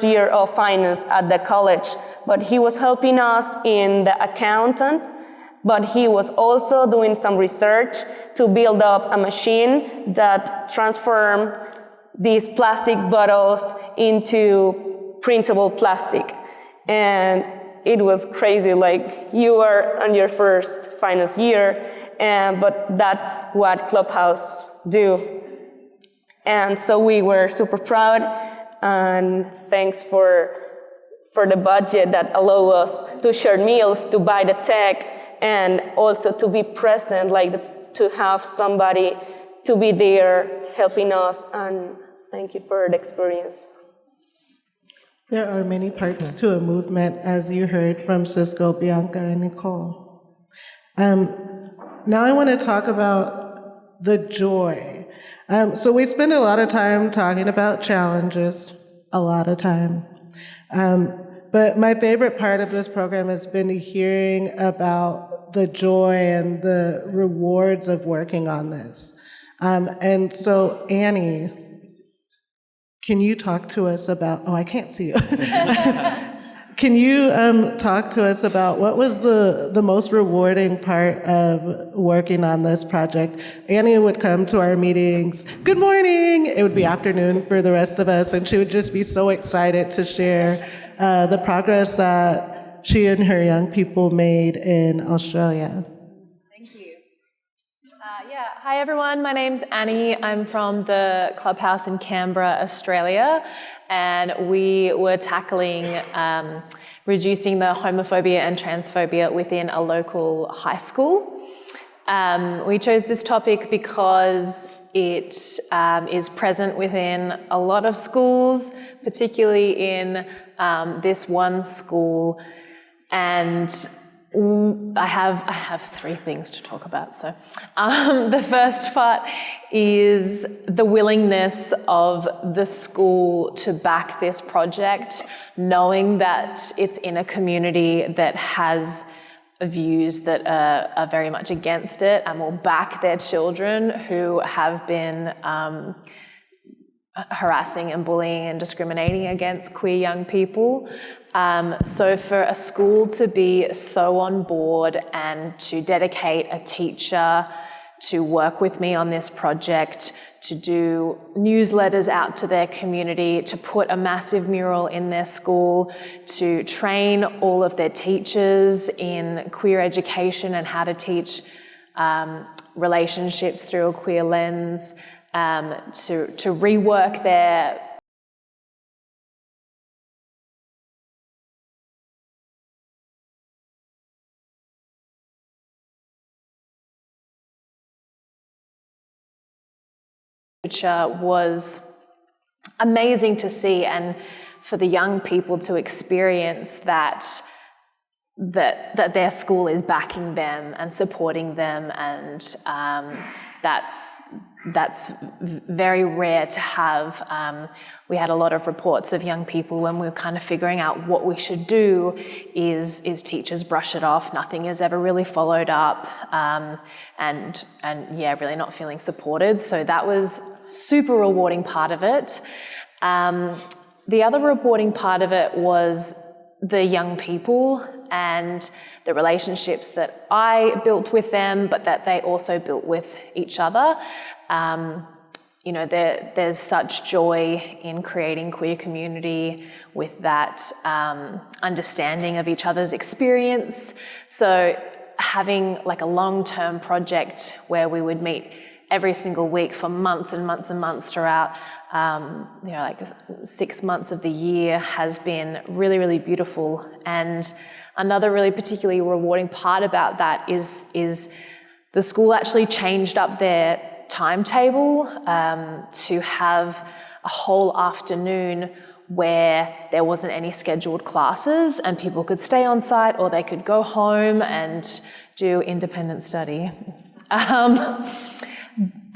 year of finance at the college, but he was helping us in the accountant, but he was also doing some research to build up a machine that transformed these plastic bottles into printable plastic. And it was crazy, like you are on your first finance year, but that's what Clubhouse do. And so we were super proud, and thanks for the budget that allowed us to share meals, to buy the tech, and also to be present, like to have somebody to be there helping us, and thank you for the experience. There are many parts to a movement, as you heard from Cisco, Bianca, and Nicole. Now I want to talk about the joy. So we spend a lot of time talking about challenges, a lot of time. But my favorite part of this program has been hearing about the joy and the rewards of working on this. And so, Annie, can you talk to us about, oh, I can't see you. Can you talk to us about what was the most rewarding part of working on this project? Annie would come to our meetings, good morning, it would be afternoon for the rest of us, and she would just be so excited to share the progress that she and her young people made in Australia. Hi everyone, my name's Annie. I'm from the Clubhouse in Canberra, Australia, and we were tackling reducing the homophobia and transphobia within a local high school. We chose this topic because it is present within a lot of schools, particularly in this one school, and I have three things to talk about. So the first part is the willingness of the school to back this project, knowing that it's in a community that has views that are very much against it and will back their children who have been harassing and bullying and discriminating against queer young people. So for a school to be so on board and to dedicate a teacher to work with me on this project, to do newsletters out to their community, to put a massive mural in their school, to train all of their teachers in queer education and how to teach relationships through a queer lens, to rework their was amazing to see, and for the young people to experience that their school is backing them and supporting them, and that's very rare to have. We had a lot of reports of young people when we were kind of figuring out what we should do is teachers brush it off. Nothing is ever really followed up, and yeah, really not feeling supported. So that was super rewarding part of it. The other rewarding part of it was the young people and the relationships that I built with them, but that they also built with each other. You know, there's such joy in creating queer community with that understanding of each other's experience. So having like a long-term project where we would meet every single week for months and months and months throughout, you know, like 6 months of the year has been really, really beautiful. And another really particularly rewarding part about that is the school actually changed up their timetable to have a whole afternoon where there wasn't any scheduled classes and people could stay on site or they could go home and do independent study.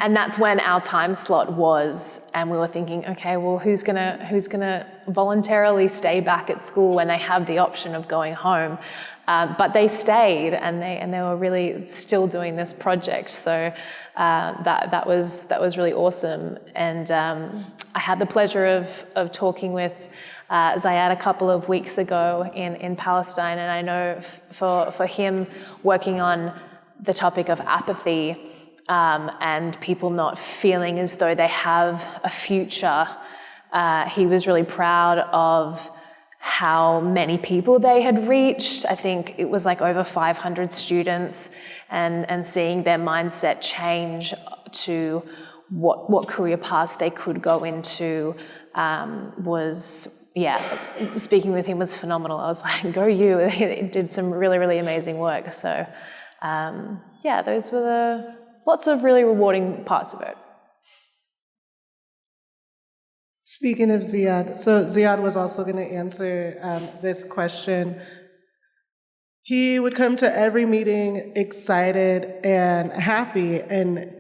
And that's when our time slot was, and we were thinking, okay, well, who's gonna voluntarily stay back at school when they have the option of going home? But they stayed, and they were really still doing this project. So that was really awesome. And I had the pleasure of talking with Zayad a couple of weeks ago in Palestine, and I know for him working on the topic of apathy. And people not feeling as though they have a future. He was really proud of how many people they had reached. I think it was like over 500 students, and seeing their mindset change to what career paths they could go into was, yeah, speaking with him was phenomenal. I was like, go you. He did some really, really amazing work. So, yeah, those were the lots of really rewarding parts of it. Speaking of Ziad, so Ziad was also going to answer this question. He would come to every meeting excited and happy, and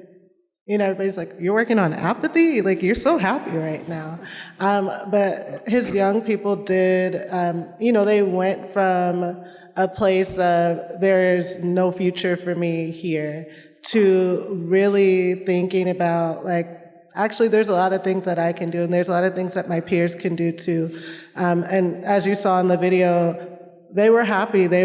everybody's like, "You're working on apathy? Like, you're so happy right now." But his young people did, they went from a place of there's no future for me here to really thinking about, like, actually, there's a lot of things that I can do, and there's a lot of things that my peers can do too. And as you saw in the video, they were happy. They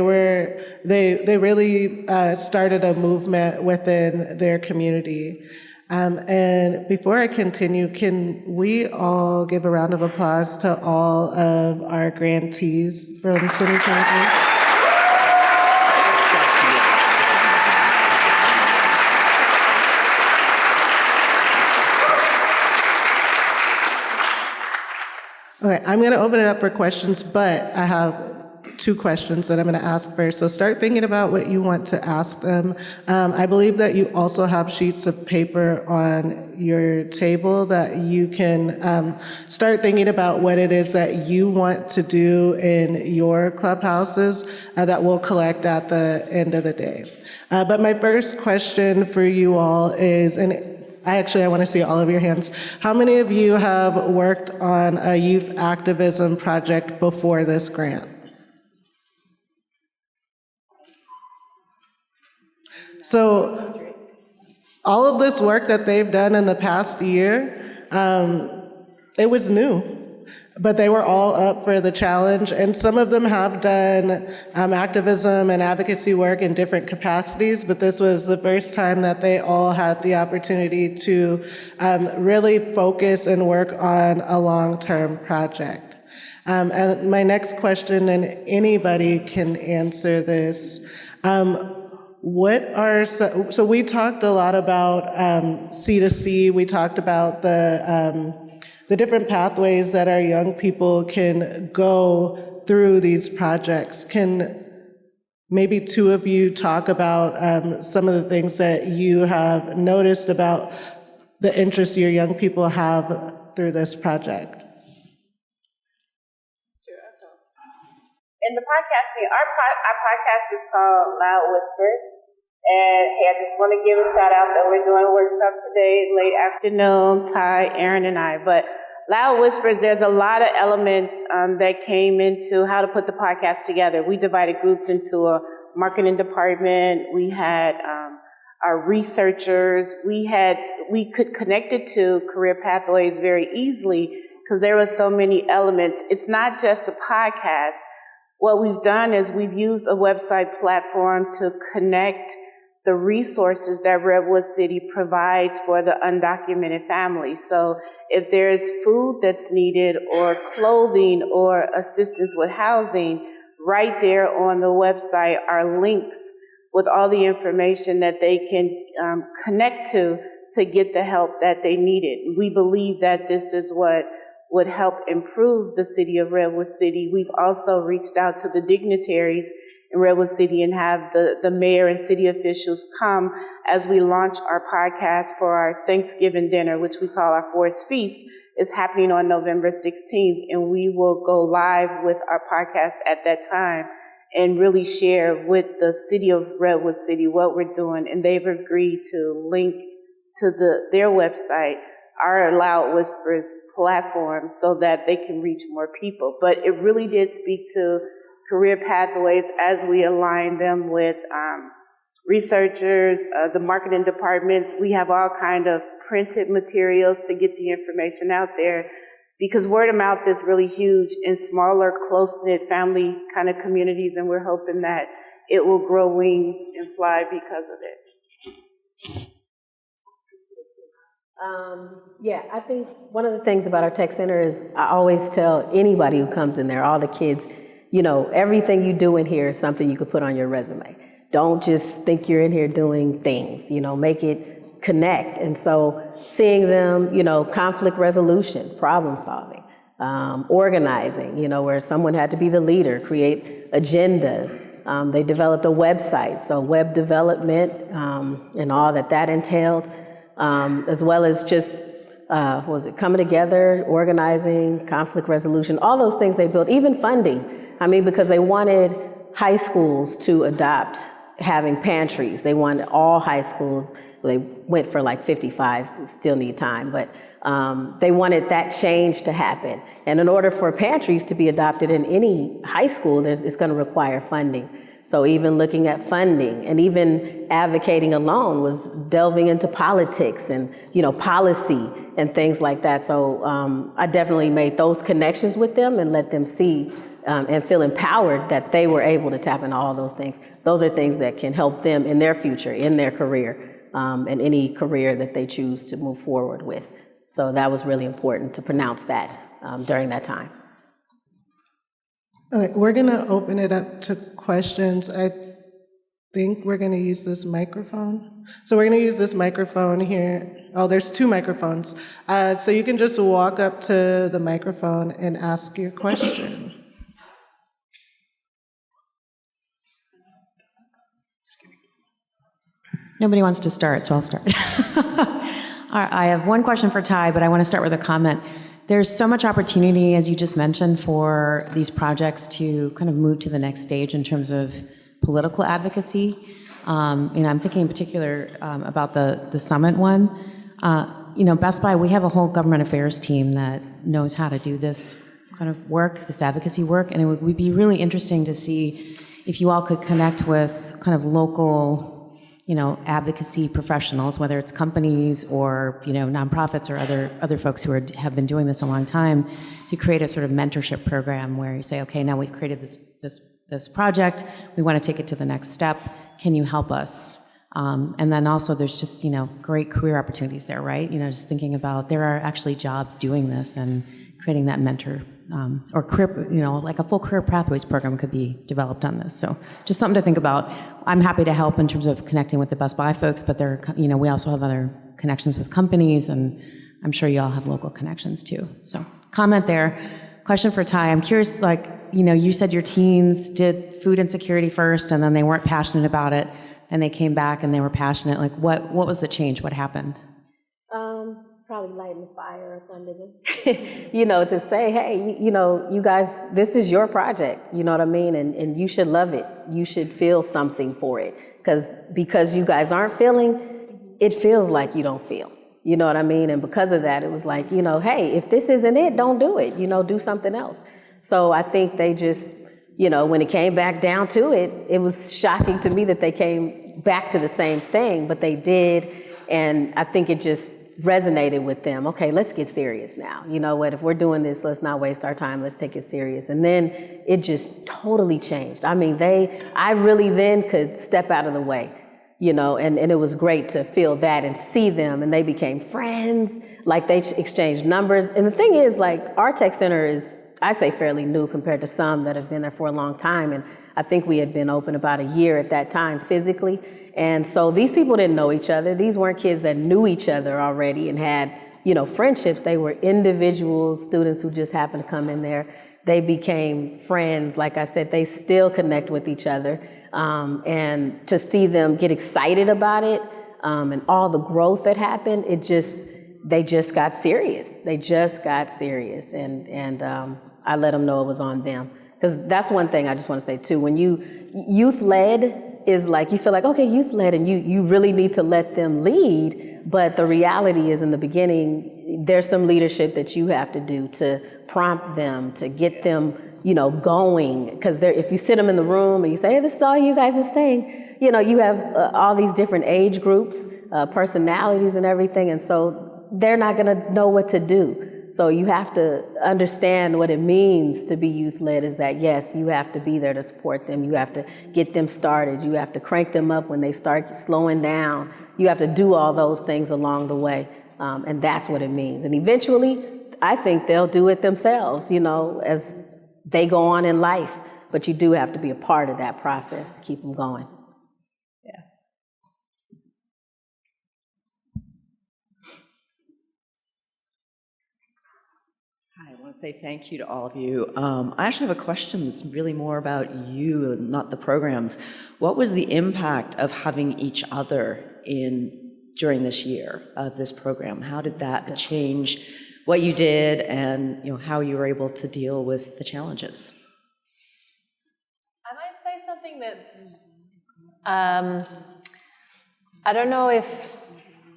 really started a movement within their community. And before I continue, can we all give a round of applause to all of our grantees from 2023? Okay, I'm going to open it up for questions, but I have 2 questions that I'm going to ask first. So start thinking about what you want to ask them. I believe that you also have sheets of paper on your table that you can start thinking about what it is that you want to do in your clubhouses that we'll collect at the end of the day. But my first question for you all is, and I want to see all of your hands. How many of you have worked on a youth activism project before this grant? So all of this work that they've done in the past year, it was new. But they were all up for the challenge, and some of them have done activism and advocacy work in different capacities, but this was the first time that they all had the opportunity to really focus and work on a long-term project. And my next question, and anybody can answer this, so we talked a lot about C2C, we talked about the different pathways that our young people can go through these projects. Can maybe 2 of you talk about some of the things that you have noticed about the interest your young people have through this project? In the podcasting, our podcast is called Loud Whispers. And hey, I just want to give a shout out that we're doing a workshop today, late afternoon, Ty, Aaron, and I. But Loud Whispers, there's a lot of elements that came into how to put the podcast together. We divided groups into a marketing department. We had our researchers. We could connect it to career pathways very easily because there were so many elements. It's not just a podcast. What we've done is we've used a website platform to connect the resources that Redwood City provides for the undocumented family. So if there's food that's needed or clothing or assistance with housing, right there on the website are links with all the information that they can connect to get the help that they needed. We believe that this is what would help improve the city of Redwood City. We've also reached out to the dignitaries in Redwood City and have the mayor and city officials come as we launch our podcast for our Thanksgiving dinner, which we call our Forest Feast. Is happening on November 16th, and we will go live with our podcast at that time and really share with the city of Redwood City what we're doing. And they've agreed to link to their website, our Loud Whispers platform, so that they can reach more people. But it really did speak to career pathways as we align them with researchers, the marketing departments. We have all kind of printed materials to get the information out there, because word of mouth is really huge in smaller, close-knit family kind of communities, and we're hoping that it will grow wings and fly because of it. I think one of the things about our tech center is I always tell anybody who comes in there, all the kids, everything you do in here is something you could put on your resume. Don't just think you're in here doing things, make it connect. And so seeing them, conflict resolution, problem solving, organizing, where someone had to be the leader, create agendas, They developed a website, so web development and all that entailed, as well as just coming together, organizing, conflict resolution, all those things they built, even funding. I mean, because they wanted high schools to adopt having pantries. They wanted all high schools, they went for like 55, still need time, but they wanted that change to happen. And in order for pantries to be adopted in any high school, it's going to require funding. So even looking at funding and even advocating alone was delving into politics and, policy and things like that. So I definitely made those connections with them and let them see and feel empowered that they were able to tap into all those things. Those are things that can help them in their future, in their career, and any career that they choose to move forward with. So that was really important to pronounce that during that time. All right, we're going to open it up to questions. I think we're going to use this microphone. So we're going to use this microphone here. Oh, there's 2 microphones. So you can just walk up to the microphone and ask your question. Nobody wants to start, so I'll start. I have one question for Ty, but I want to start with a comment. There's so much opportunity, as you just mentioned, for these projects to kind of move to the next stage in terms of political advocacy. I'm thinking in particular about the summit one. Best Buy, we have a whole government affairs team that knows how to do this kind of work, this advocacy work, and it would be really interesting to see if you all could connect with kind of local advocacy professionals, whether it's companies or, nonprofits or other folks who have been doing this a long time, to create a sort of mentorship program where you say, okay, now we've created this project, we want to take it to the next step, can you help us? And then also there's just, great career opportunities there, right? Just thinking about there are actually jobs doing this and creating that mentor or career, like a full career pathways program could be developed on this. So just something to think about. I'm happy to help in terms of connecting with the Best Buy folks, but there, we also have other connections with companies, and I'm sure you all have local connections too. So comment there. Question for Ty. I'm curious, you said your teens did food insecurity first, and then they weren't passionate about it, and they came back and they were passionate. What was the change? What happened? Probably lighting the fire up under them, to say, hey, you guys, this is your project, you know what I mean? And you should love it. You should feel something for it. Because you guys aren't feeling, it feels like you don't feel, you know what I mean? And because of that, it was like, hey, if this isn't it, don't do it, do something else. So I think they just, when it came back down to it, it was shocking to me that they came back to the same thing, but they did. And I think it just resonated with them. Okay, let's get serious now. You know what, if we're doing this, let's not waste our time, let's take it serious. And then it just totally changed. I mean, I really then could step out of the way, and it was great to feel that and see them, and they became friends, like they exchanged numbers. And the thing is, our tech center is, I say, fairly new compared to some that have been there for a long time. And I think we had been open about a year at that time physically. And so these people didn't know each other. These weren't kids that knew each other already and had, friendships. They were individual students who just happened to come in there. They became friends. Like I said, they still connect with each other. And to see them get excited about it and all the growth that happened, they just got serious. They just got serious. And I let them know it was on them. Because that's one thing I just want to say too. When youth-led is you feel like, okay, youth-led, and you really need to let them lead. But the reality is, in the beginning, there's some leadership that you have to do to prompt them, to get them, going. Because if you sit them in the room and you say, hey, this is all you guys' thing, you have all these different age groups, personalities and everything. And so they're not going to know what to do. So you have to understand what it means to be youth-led, is that, yes, you have to be there to support them. You have to get them started. You have to crank them up when they start slowing down. You have to do all those things along the way. And that's what it means. And eventually, I think they'll do it themselves, as they go on in life. But you do have to be a part of that process to keep them going. want to say thank you to all of you. I actually have a question that's really more about you, not the programs. What was the impact of having each other during this year of this program? How did that change what you did and how you were able to deal with the challenges? I might say something that's, I don't know if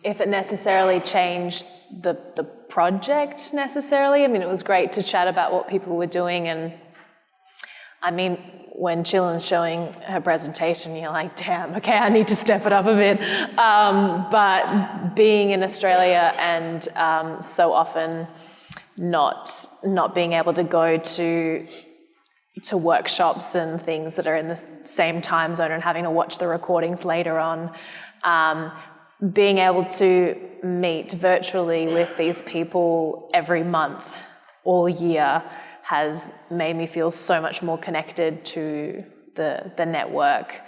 it necessarily changed the project necessarily. I mean, it was great to chat about what people were doing, and I mean, when Chillin's showing her presentation, you're like, damn, okay, I need to step it up a bit. But being in Australia and so often not being able to go to workshops and things that are in the same time zone and having to watch the recordings later on, being able to meet virtually with these people every month, all year, has made me feel so much more connected to the network.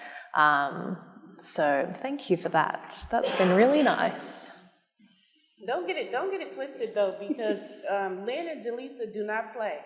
So thank you for that. That's been really nice. Don't get it twisted though, because Lynn and Jaleesa do not play.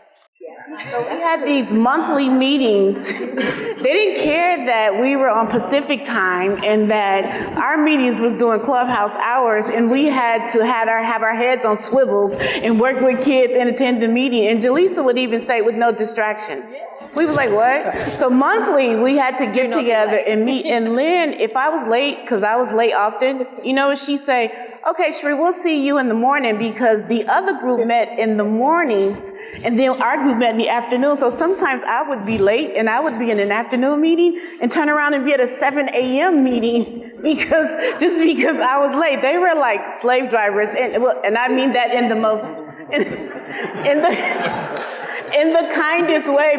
So we had these monthly meetings. They didn't care that we were on Pacific time and that our meetings was doing clubhouse hours, and we had to have our heads on swivels and work with kids and attend the meeting. And Jaleesa would even say, with no distractions. We was like, what? So monthly, we had to get together and meet. And Lynn, if I was late, because I was late often, you know what she'd say? Okay, Sheree, we'll see you in the morning, because the other group met in the morning and then our group met in the afternoon. So sometimes I would be late and I would be in an afternoon meeting and turn around and be at a 7 a.m. meeting because I was late. They were like slave drivers, and I mean that in the most, in the kindest way,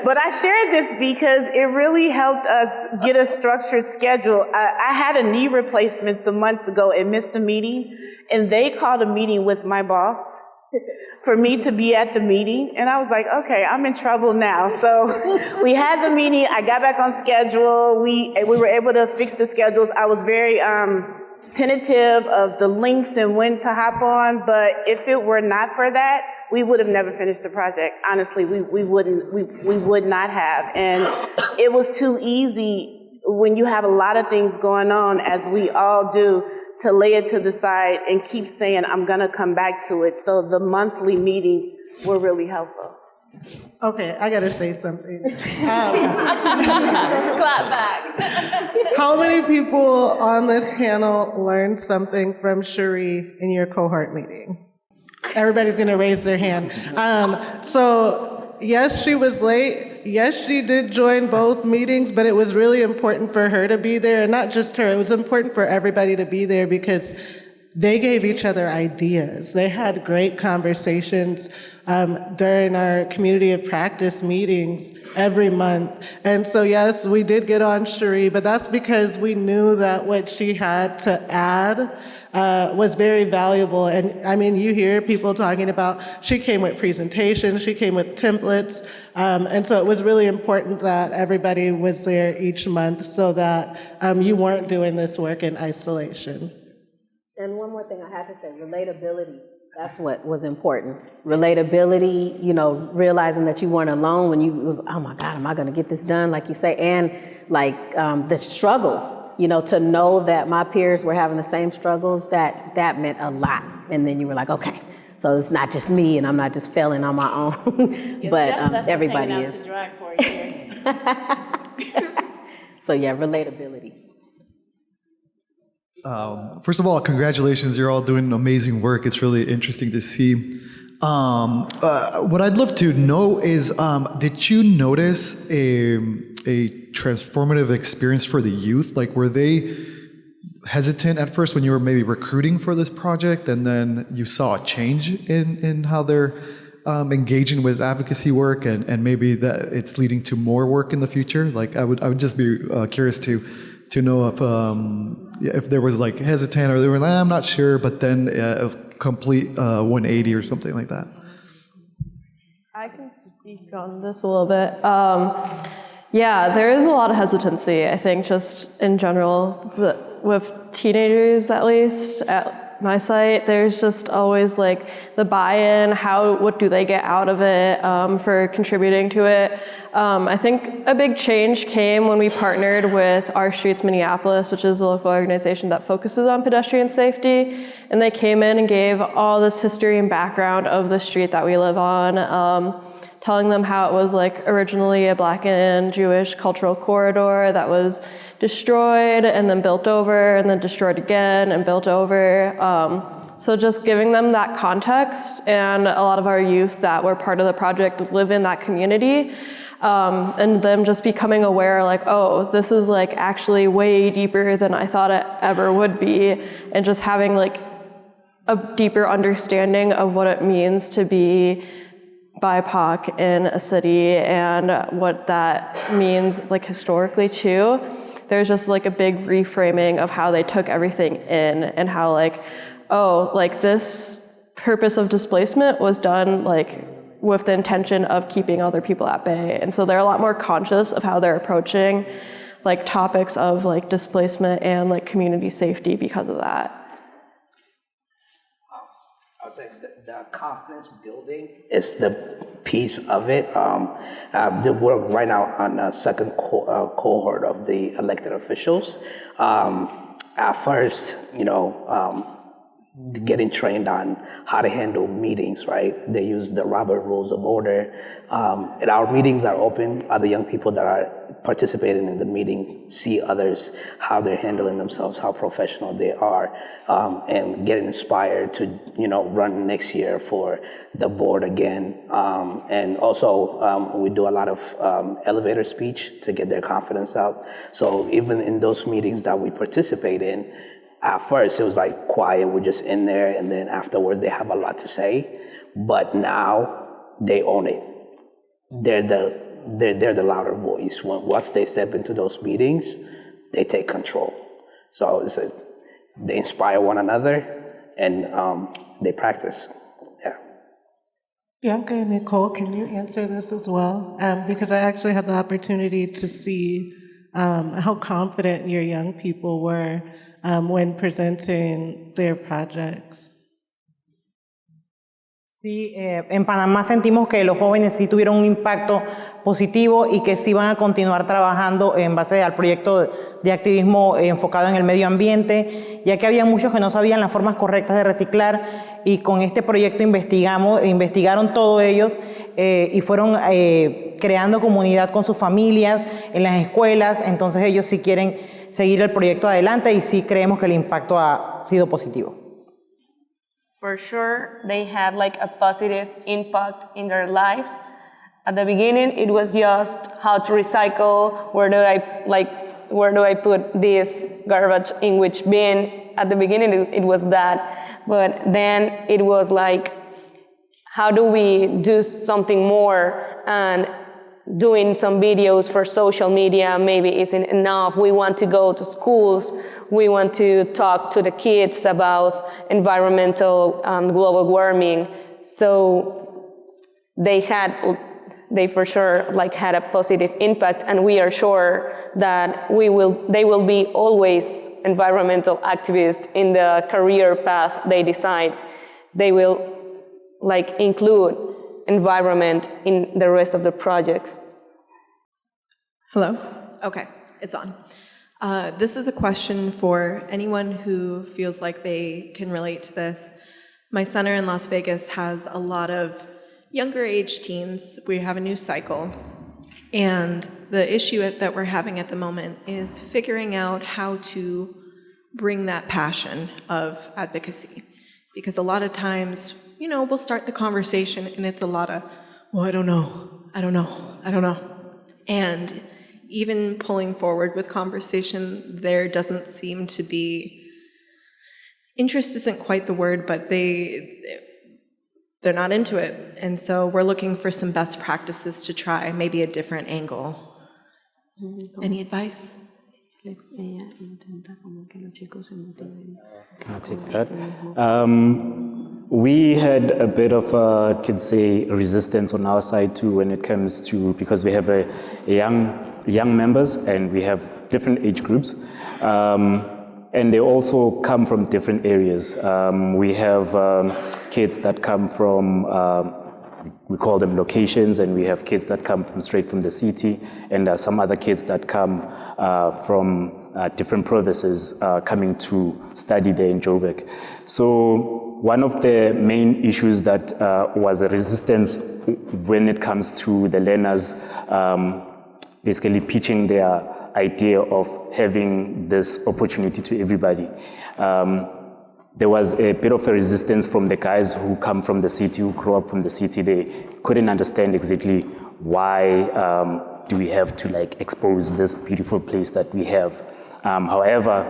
but I shared this because it really helped us get a structured schedule. I had a knee replacement some months ago and missed a meeting, and they called a meeting with my boss for me to be at the meeting, and I was like, okay, I'm in trouble now. So we had the meeting, I got back on schedule, we were able to fix the schedules. I was very tentative of the links and when to hop on, but if it were not for that, we would have never finished the project. Honestly, we would not have. And it was too easy when you have a lot of things going on, as we all do, to lay it to the side and keep saying, I'm gonna come back to it. So the monthly meetings were really helpful. Okay, I gotta say something. Clap back. How many people on this panel learned something from Sheree in your cohort meeting? Everybody's gonna raise their hand. So yes, she was late. Yes, she did join both meetings, but it was really important for her to be there, and not just her. It was important for everybody to be there because they gave each other ideas. They had great conversations during our community of practice meetings every month. And so yes, we did get on Sheree, but that's because we knew that what she had to add was very valuable. And I mean, you hear people talking about, she came with presentations, she came with templates, and so it was really important that everybody was there each month so that you weren't doing this work in isolation. And one more thing I have to say, relatability. That's what was important. Relatability, realizing that you weren't alone when you was, oh my God, am I gonna get this done, like you say, and like the struggles, to know that my peers were having the same struggles, that meant a lot. And then you were like, okay, so it's not just me and I'm not just failing on my own, but everybody is. So yeah, relatability. First of all, congratulations. You're all doing amazing work. It's really interesting to see. What I'd love to know is, did you notice a transformative experience for the youth? Like, were they hesitant at first when you were maybe recruiting for this project, and then you saw a change in how they're engaging with advocacy work, and maybe that it's leading to more work in the future? Like, I would just be curious to know if there was like hesitant, or they were like, I'm not sure, but then a complete 180 or something like that. I can speak on this a little bit. Yeah, there is a lot of hesitancy, I think, just in general, with teenagers at least. my site, there's just always like the buy-in, what do they get out of it for contributing to it. I think a big change came when we partnered with Our Streets Minneapolis, which is a local organization that focuses on pedestrian safety. And they came in and gave all this history and background of the street that we live on, telling them how it was like originally a Black and Jewish cultural corridor that was destroyed and then built over and then destroyed again and built over. So just giving them that context, and a lot of our youth that were part of the project live in that community, and them just becoming aware like, oh, this is like actually way deeper than I thought it ever would be, and just having like a deeper understanding of what it means to be BIPOC in a city and what that means like historically too. There's just like a big reframing of how they took everything in, and how like, oh, like this purpose of displacement was done like with the intention of keeping other people at bay. And so they're a lot more conscious of how they're approaching like topics of like displacement and like community safety because of that. I would say the confidence building is the piece of it. We're right now on a second cohort of the elected officials. At first, getting trained on how to handle meetings, right? They use the Robert Rules of Order. And our meetings are open. Other young people that are participating in the meeting see others, how they're handling themselves, how professional they are, and getting inspired to, run next year for the board again. And also, we do a lot of elevator speech to get their confidence up. So even in those meetings that we participate in, at first, it was like quiet, we're just in there, and then afterwards they have a lot to say. But now they own it. They're the louder voice. Once they step into those meetings, they take control. So they inspire one another, and they practice. Yeah. Bianca and Nicole, can you answer this as well? Because I actually had the opportunity to see how confident your young people were when presenting their projects. Sí, en Panamá sentimos que los jóvenes sí tuvieron un impacto positivo y que sí van a continuar trabajando en base al proyecto de activismo enfocado en el medio ambiente, ya que había muchos que no sabían las formas correctas de reciclar, y con este proyecto investigaron todos ellos y fueron creando comunidad con sus familias, en las escuelas. Entonces ellos sí quieren seguir el proyecto adelante y sí creemos que el impacto ha sido positivo. For sure, they had like a positive impact in their lives. At the beginning, it was just how to recycle, where do I put this garbage in which bin. At the beginning, it was that. But then it was like, how do we do something more? And doing some videos for social media maybe isn't enough. We want to go to schools. We want to talk to the kids about environmental global warming. So they for sure like had a positive impact, and we are sure that they will be always environmental activists in the career path they decide. They will like include environment in the rest of the projects. Hello? Okay, it's on. This is a question for anyone who feels like they can relate to this. My center in Las Vegas has a lot of younger age teens. We have a new cycle. And the issue that we're having at the moment is figuring out how to bring that passion of advocacy. Because a lot of times, we'll start the conversation and it's a lot of, well, I don't know. And even pulling forward with conversation, there doesn't seem to be, interest isn't quite the word, but they're not into it. And so we're looking for some best practices to try, maybe a different angle. Any advice? Can I take that? We had a bit of a, could say, resistance on our side too when it comes to, because we have young members and we have different age groups. And they also come from different areas. We have kids that come from, we call them locations, and we have kids that come from straight from the city, and some other kids that come from different provinces coming to study there in Joburg. So one of the main issues that was a resistance when it comes to the learners basically pitching their idea of having this opportunity to everybody. There was a bit of a resistance from the guys who come from the city, who grew up from the city. They couldn't understand exactly why do we have to expose this beautiful place that we have. However,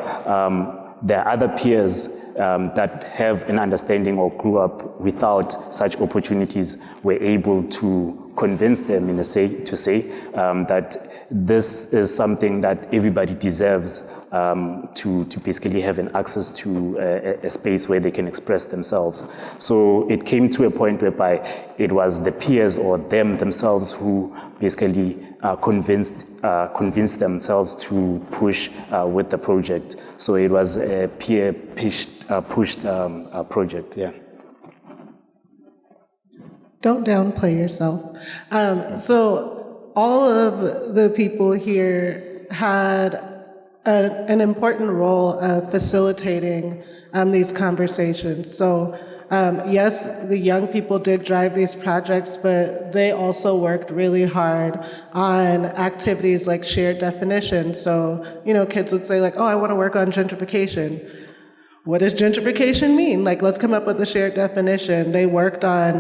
there are other peers that have an understanding or grew up without such opportunities were able to convince them to say that this is something that everybody deserves to basically have an access to a space where they can express themselves. So it came to a point whereby it was the peers or them themselves who basically convinced themselves to push with the project. So it was a peer pushed project, yeah. Don't downplay yourself. So all of the people here had an important role of facilitating these conversations. So yes, the young people did drive these projects, but they also worked really hard on activities like shared definition. So, kids would say oh, I want to work on gentrification. What does gentrification mean? Let's come up with a shared definition. They worked on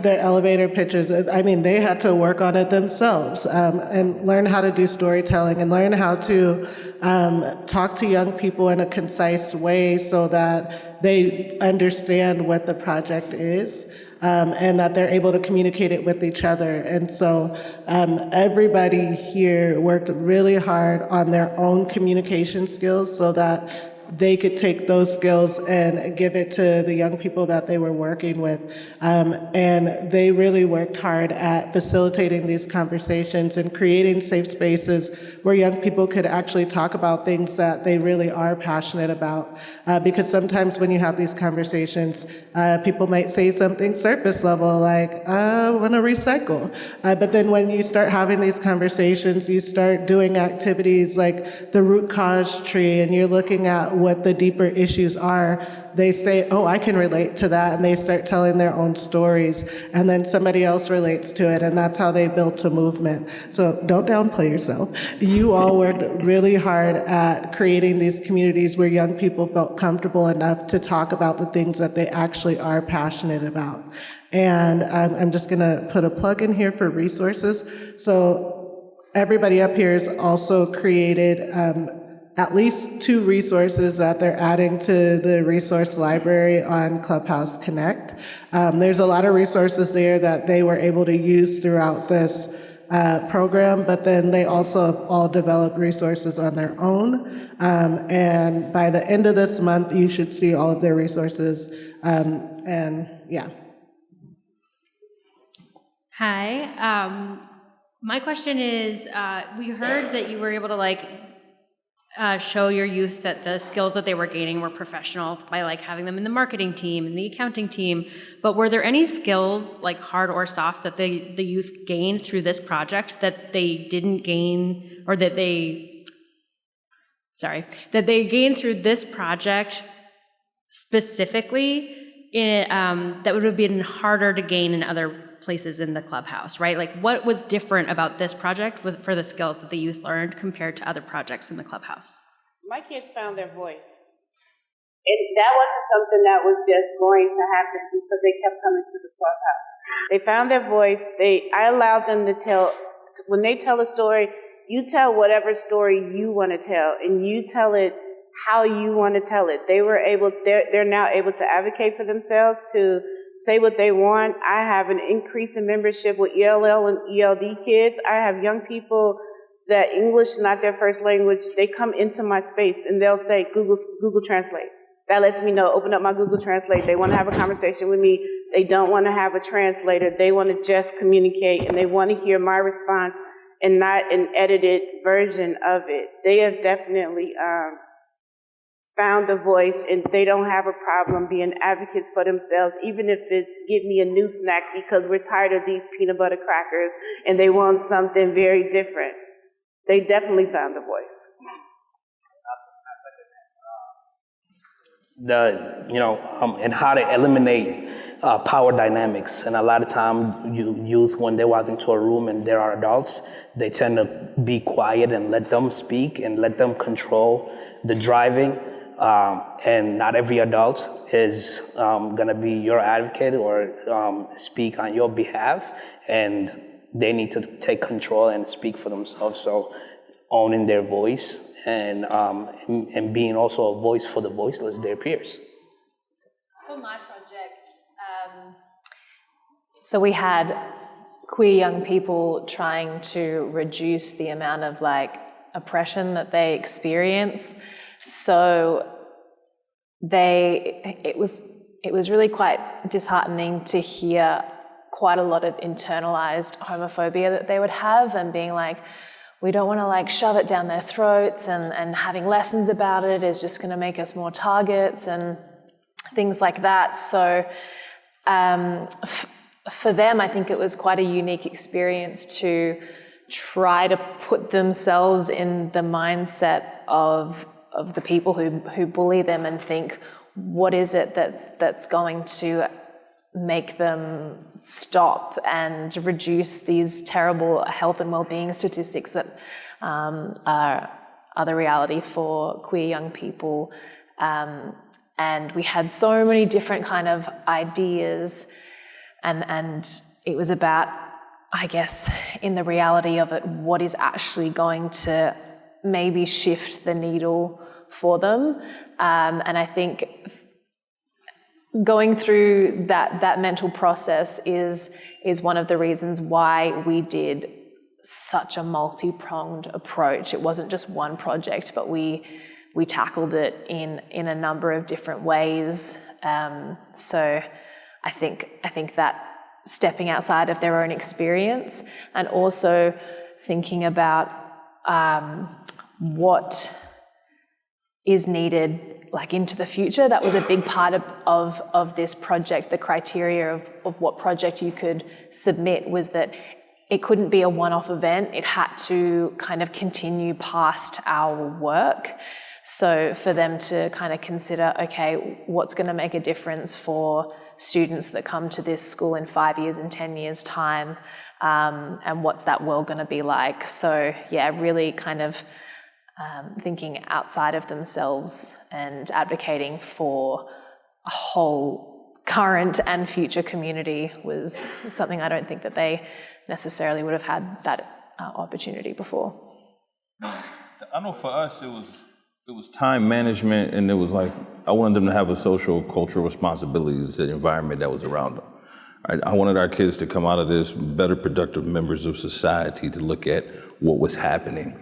their elevator pitches. I mean, they had to work on it themselves and learn how to do storytelling and learn how to talk to young people in a concise way so that they understand what the project is. And that they're able to communicate it with each other. And so everybody here worked really hard on their own communication skills so that they could take those skills and give it to the young people that they were working with. And they really worked hard at facilitating these conversations and creating safe spaces where young people could actually talk about things that they really are passionate about. Because sometimes when you have these conversations, people might say something surface level like, I want to recycle. But then when you start having these conversations, you start doing activities like the root cause tree, and you're looking at what the deeper issues are. They say, oh, I can relate to that, and they start telling their own stories, and then somebody else relates to it, and that's how they built a movement. So don't downplay yourself. You all worked really hard at creating these communities where young people felt comfortable enough to talk about the things that they actually are passionate about. And I'm just gonna put a plug in here for resources. So everybody up here has also created at least 2 resources that they're adding to the resource library on Clubhouse Connect. There's a lot of resources there that they were able to use throughout this program, but then they also have all developed resources on their own. And by the end of this month, you should see all of their resources. And yeah. Hi. My question is, we heard that you were able to show your youth that the skills that they were gaining were professional by having them in the marketing team and the accounting team. But were there any skills, hard or soft, that the youth gained through this project that they didn't gain, or that they gained through this project specifically that would have been harder to gain in other places in the clubhouse, right? What was different about this project for the skills that the youth learned compared to other projects in the clubhouse? My kids found their voice. That wasn't something that was just going to happen because they kept coming to the clubhouse. They found their voice. I allowed them to tell, when they tell a story, you tell whatever story you want to tell, and you tell it how you want to tell it. They're now able to advocate for themselves, to say what they want. I have an increase in membership with ELL and ELD kids. I have young people that English is not their first language. They come into my space and they'll say, Google Translate. That lets me know, open up my Google Translate. They want to have a conversation with me. They don't want to have a translator. They want to just communicate, and they want to hear my response and not an edited version of it. They have definitely found a voice and they don't have a problem being advocates for themselves, even if it's give me a new snack because we're tired of these peanut butter crackers and they want something very different. They definitely found a voice. And how to eliminate power dynamics. And a lot of time, youth, when they walk into a room and there are adults, they tend to be quiet and let them speak and let them control the driving. And not every adult is going to be your advocate or speak on your behalf. And they need to take control and speak for themselves. So owning their voice and being also a voice for the voiceless, their peers. For my project, so we had queer young people trying to reduce the amount of oppression that they experience. So it was really quite disheartening to hear quite a lot of internalized homophobia that they would have, and being like, we don't want to shove it down their throats, and having lessons about it is just going to make us more targets and things like that. So for them, I think it was quite a unique experience to try to put themselves in the mindset of the people who bully them and think, what is it that's going to make them stop and reduce these terrible health and well-being statistics that are the reality for queer young people. And we had so many different kind of ideas, and it was about, I guess, in the reality of it, what is actually going to maybe shift the needle for them. And I think going through that mental process is one of the reasons why we did such a multi-pronged approach. It wasn't just one project, but we tackled it in a number of different ways. So I think that stepping outside of their own experience and also thinking about what is needed into the future, that was a big part of this project. The criteria of what project you could submit was that it couldn't be a one-off event. It had to kind of continue past our work. So for them to kind of consider, okay, what's going to make a difference for students that come to this school in 5 years and 10 years' time, and what's that world going to be like? So yeah, really kind of thinking outside of themselves and advocating for a whole current and future community was something I don't think that they necessarily would have had that opportunity before. I know for us it was time management, and it was I wanted them to have a social, cultural responsibility to the environment that was around them. I wanted our kids to come out of this better productive members of society, to look at what was happening.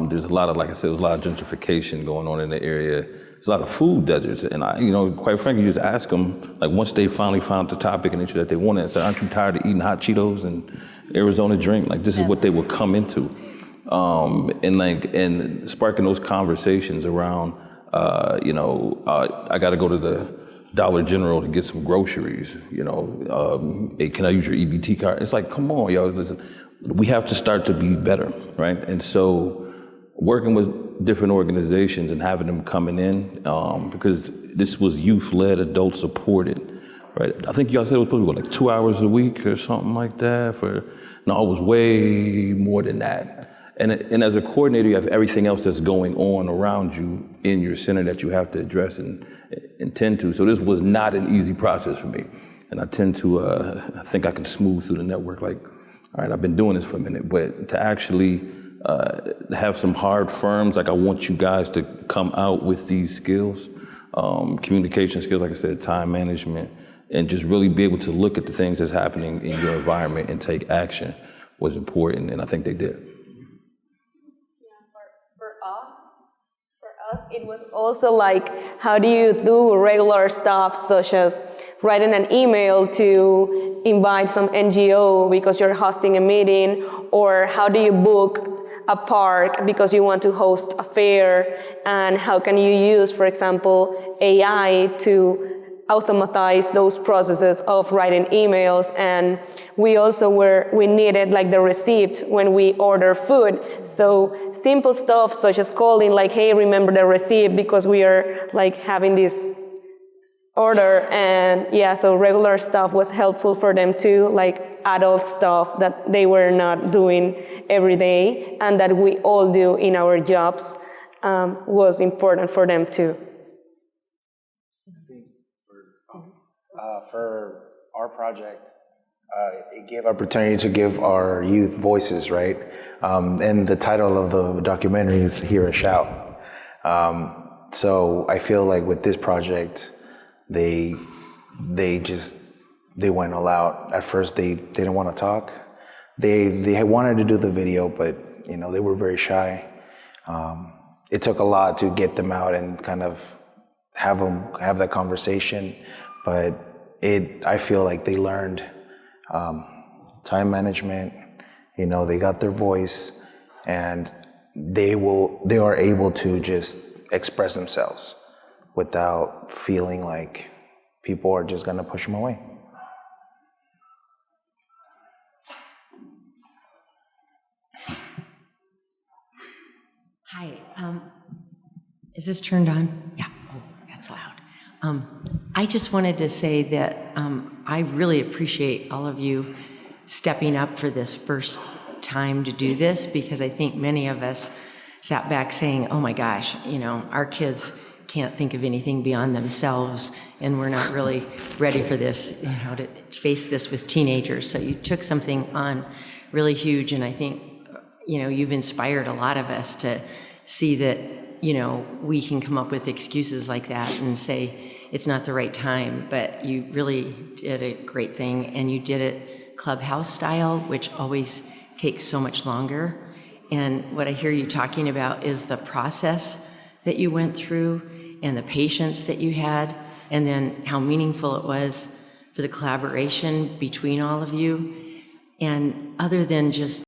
There's a lot of, like I said, there's a lot of gentrification going on in the area. There's a lot of food deserts, and quite frankly, you just ask them, once they finally found the topic and issue that they wanted, and say, aren't you tired of eating hot Cheetos and Arizona drink? This is what they would come into. And sparking those conversations around, I got to go to the Dollar General to get some groceries. Hey, can I use your EBT card? It's come on, yo, listen. We have to start to be better, right? And so, working with different organizations and having them coming in, because this was youth-led, adult-supported, right? I think y'all said it was probably 2 hours a week or something like that. No, it was way more than that. And as a coordinator, you have everything else that's going on around you in your center that you have to address and tend to. So this was not an easy process for me. And I tend to I think I can smooth through the network all right, I've been doing this for a minute, but to actually have some hard firms, I want you guys to come out with these skills, communication skills, like I said, time management, and just really be able to look at the things that's happening in your environment and take action was important, and I think they did. For us, it was also how do you do regular stuff such as writing an email to invite some NGO because you're hosting a meeting, or how do you book a park because you want to host a fair, and how can you use, for example, AI to automatize those processes of writing emails. And we also we needed like the receipt when we order food. So simple stuff such as calling like, hey, remember the receipt because we are like having this order. And yeah, so regular stuff was helpful for them too, like adult stuff that they were not doing every day and that we all do in our jobs was important for them too. For our project, it gave opportunity to give our youth voices, right? And the title of the documentary is Hear a Shout. So I feel like with this project, they went all out. At first, they didn't want to talk. They wanted to do the video, but you know they were very shy. It took a lot to get them out and kind of have that conversation, but I feel like they learned time management. You know, they got their voice, and they are able to just express themselves without feeling like people are just gonna push them away. Hi, is this turned on? Yeah, oh, that's loud. I just wanted to say that I really appreciate all of you stepping up for this first time to do this, because I think many of us sat back saying, oh my gosh, you know, our kids can't think of anything beyond themselves, and we're not really ready for this, you know, to face this with teenagers. So you took something on really huge, and I think, you know, you've inspired a lot of us to see that, you know, we can come up with excuses like that and say it's not the right time, but you really did a great thing, and you did it clubhouse style, which always takes so much longer. And what I hear you talking about is the process that you went through and the patience that you had, and then how meaningful it was for the collaboration between all of you. And other than just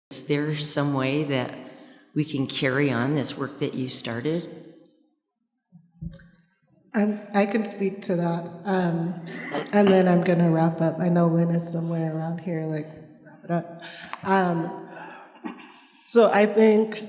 is there some way that we can carry on this work that you started? I can speak to that, and then I'm going to wrap up. I know Lynn is somewhere around here, like, wrap it up. So I think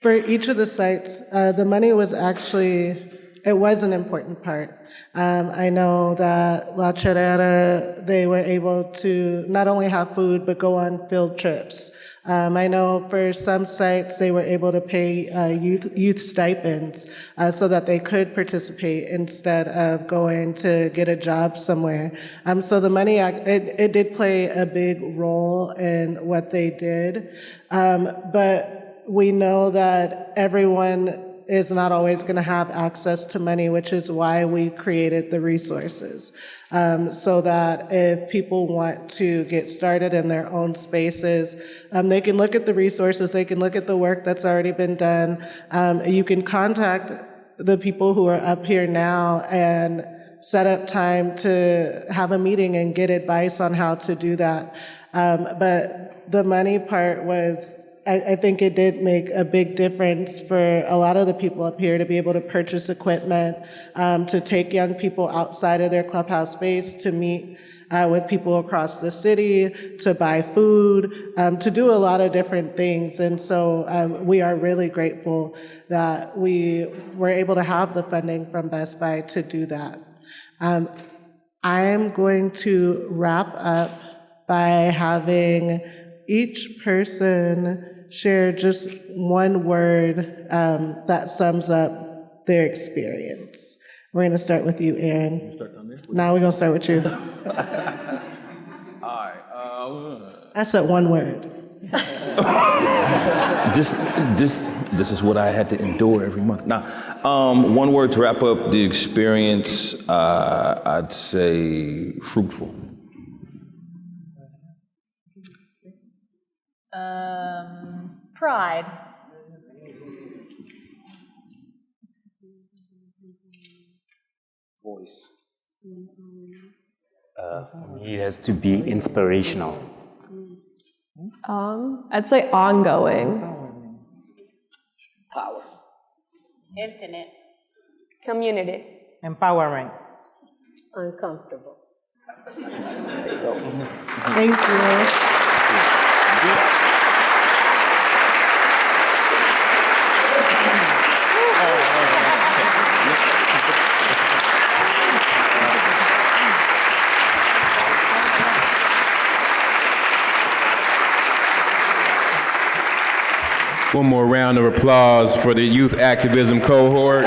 for each of the sites, the money was it was an important part. I know that La Chorrera, they were able to not only have food, but go on field trips. I know for some sites, they were able to pay youth stipends so that they could participate instead of going to get a job somewhere. So the money, it did play a big role in what they did. But we know that everyone is not always going to have access to money, which is why we created the resources. So that if people want to get started in their own spaces, they can look at the resources, they can look at the work that's already been done. You can contact the people who are up here now and set up time to have a meeting and get advice on how to do that. But the money part was, I think it did make a big difference for a lot of the people up here to be able to purchase equipment, to take young people outside of their clubhouse space, to meet with people across the city, to buy food, to do a lot of different things. And so we are really grateful that we were able to have the funding from Best Buy to do that. I'm going to wrap up by having each person share just one word that sums up their experience. We're going to start with you, Aaron. Start down there? Now we're going to start with you. All right. That's that one word. This is what I had to endure every month. Now, one word to wrap up the experience, I'd say fruitful. Pride. voice. For me, it has to be inspirational. I'd say ongoing. Power. Infinite. Community. Empowerment. Uncomfortable. Thank you. One more round of applause for the youth activism cohort.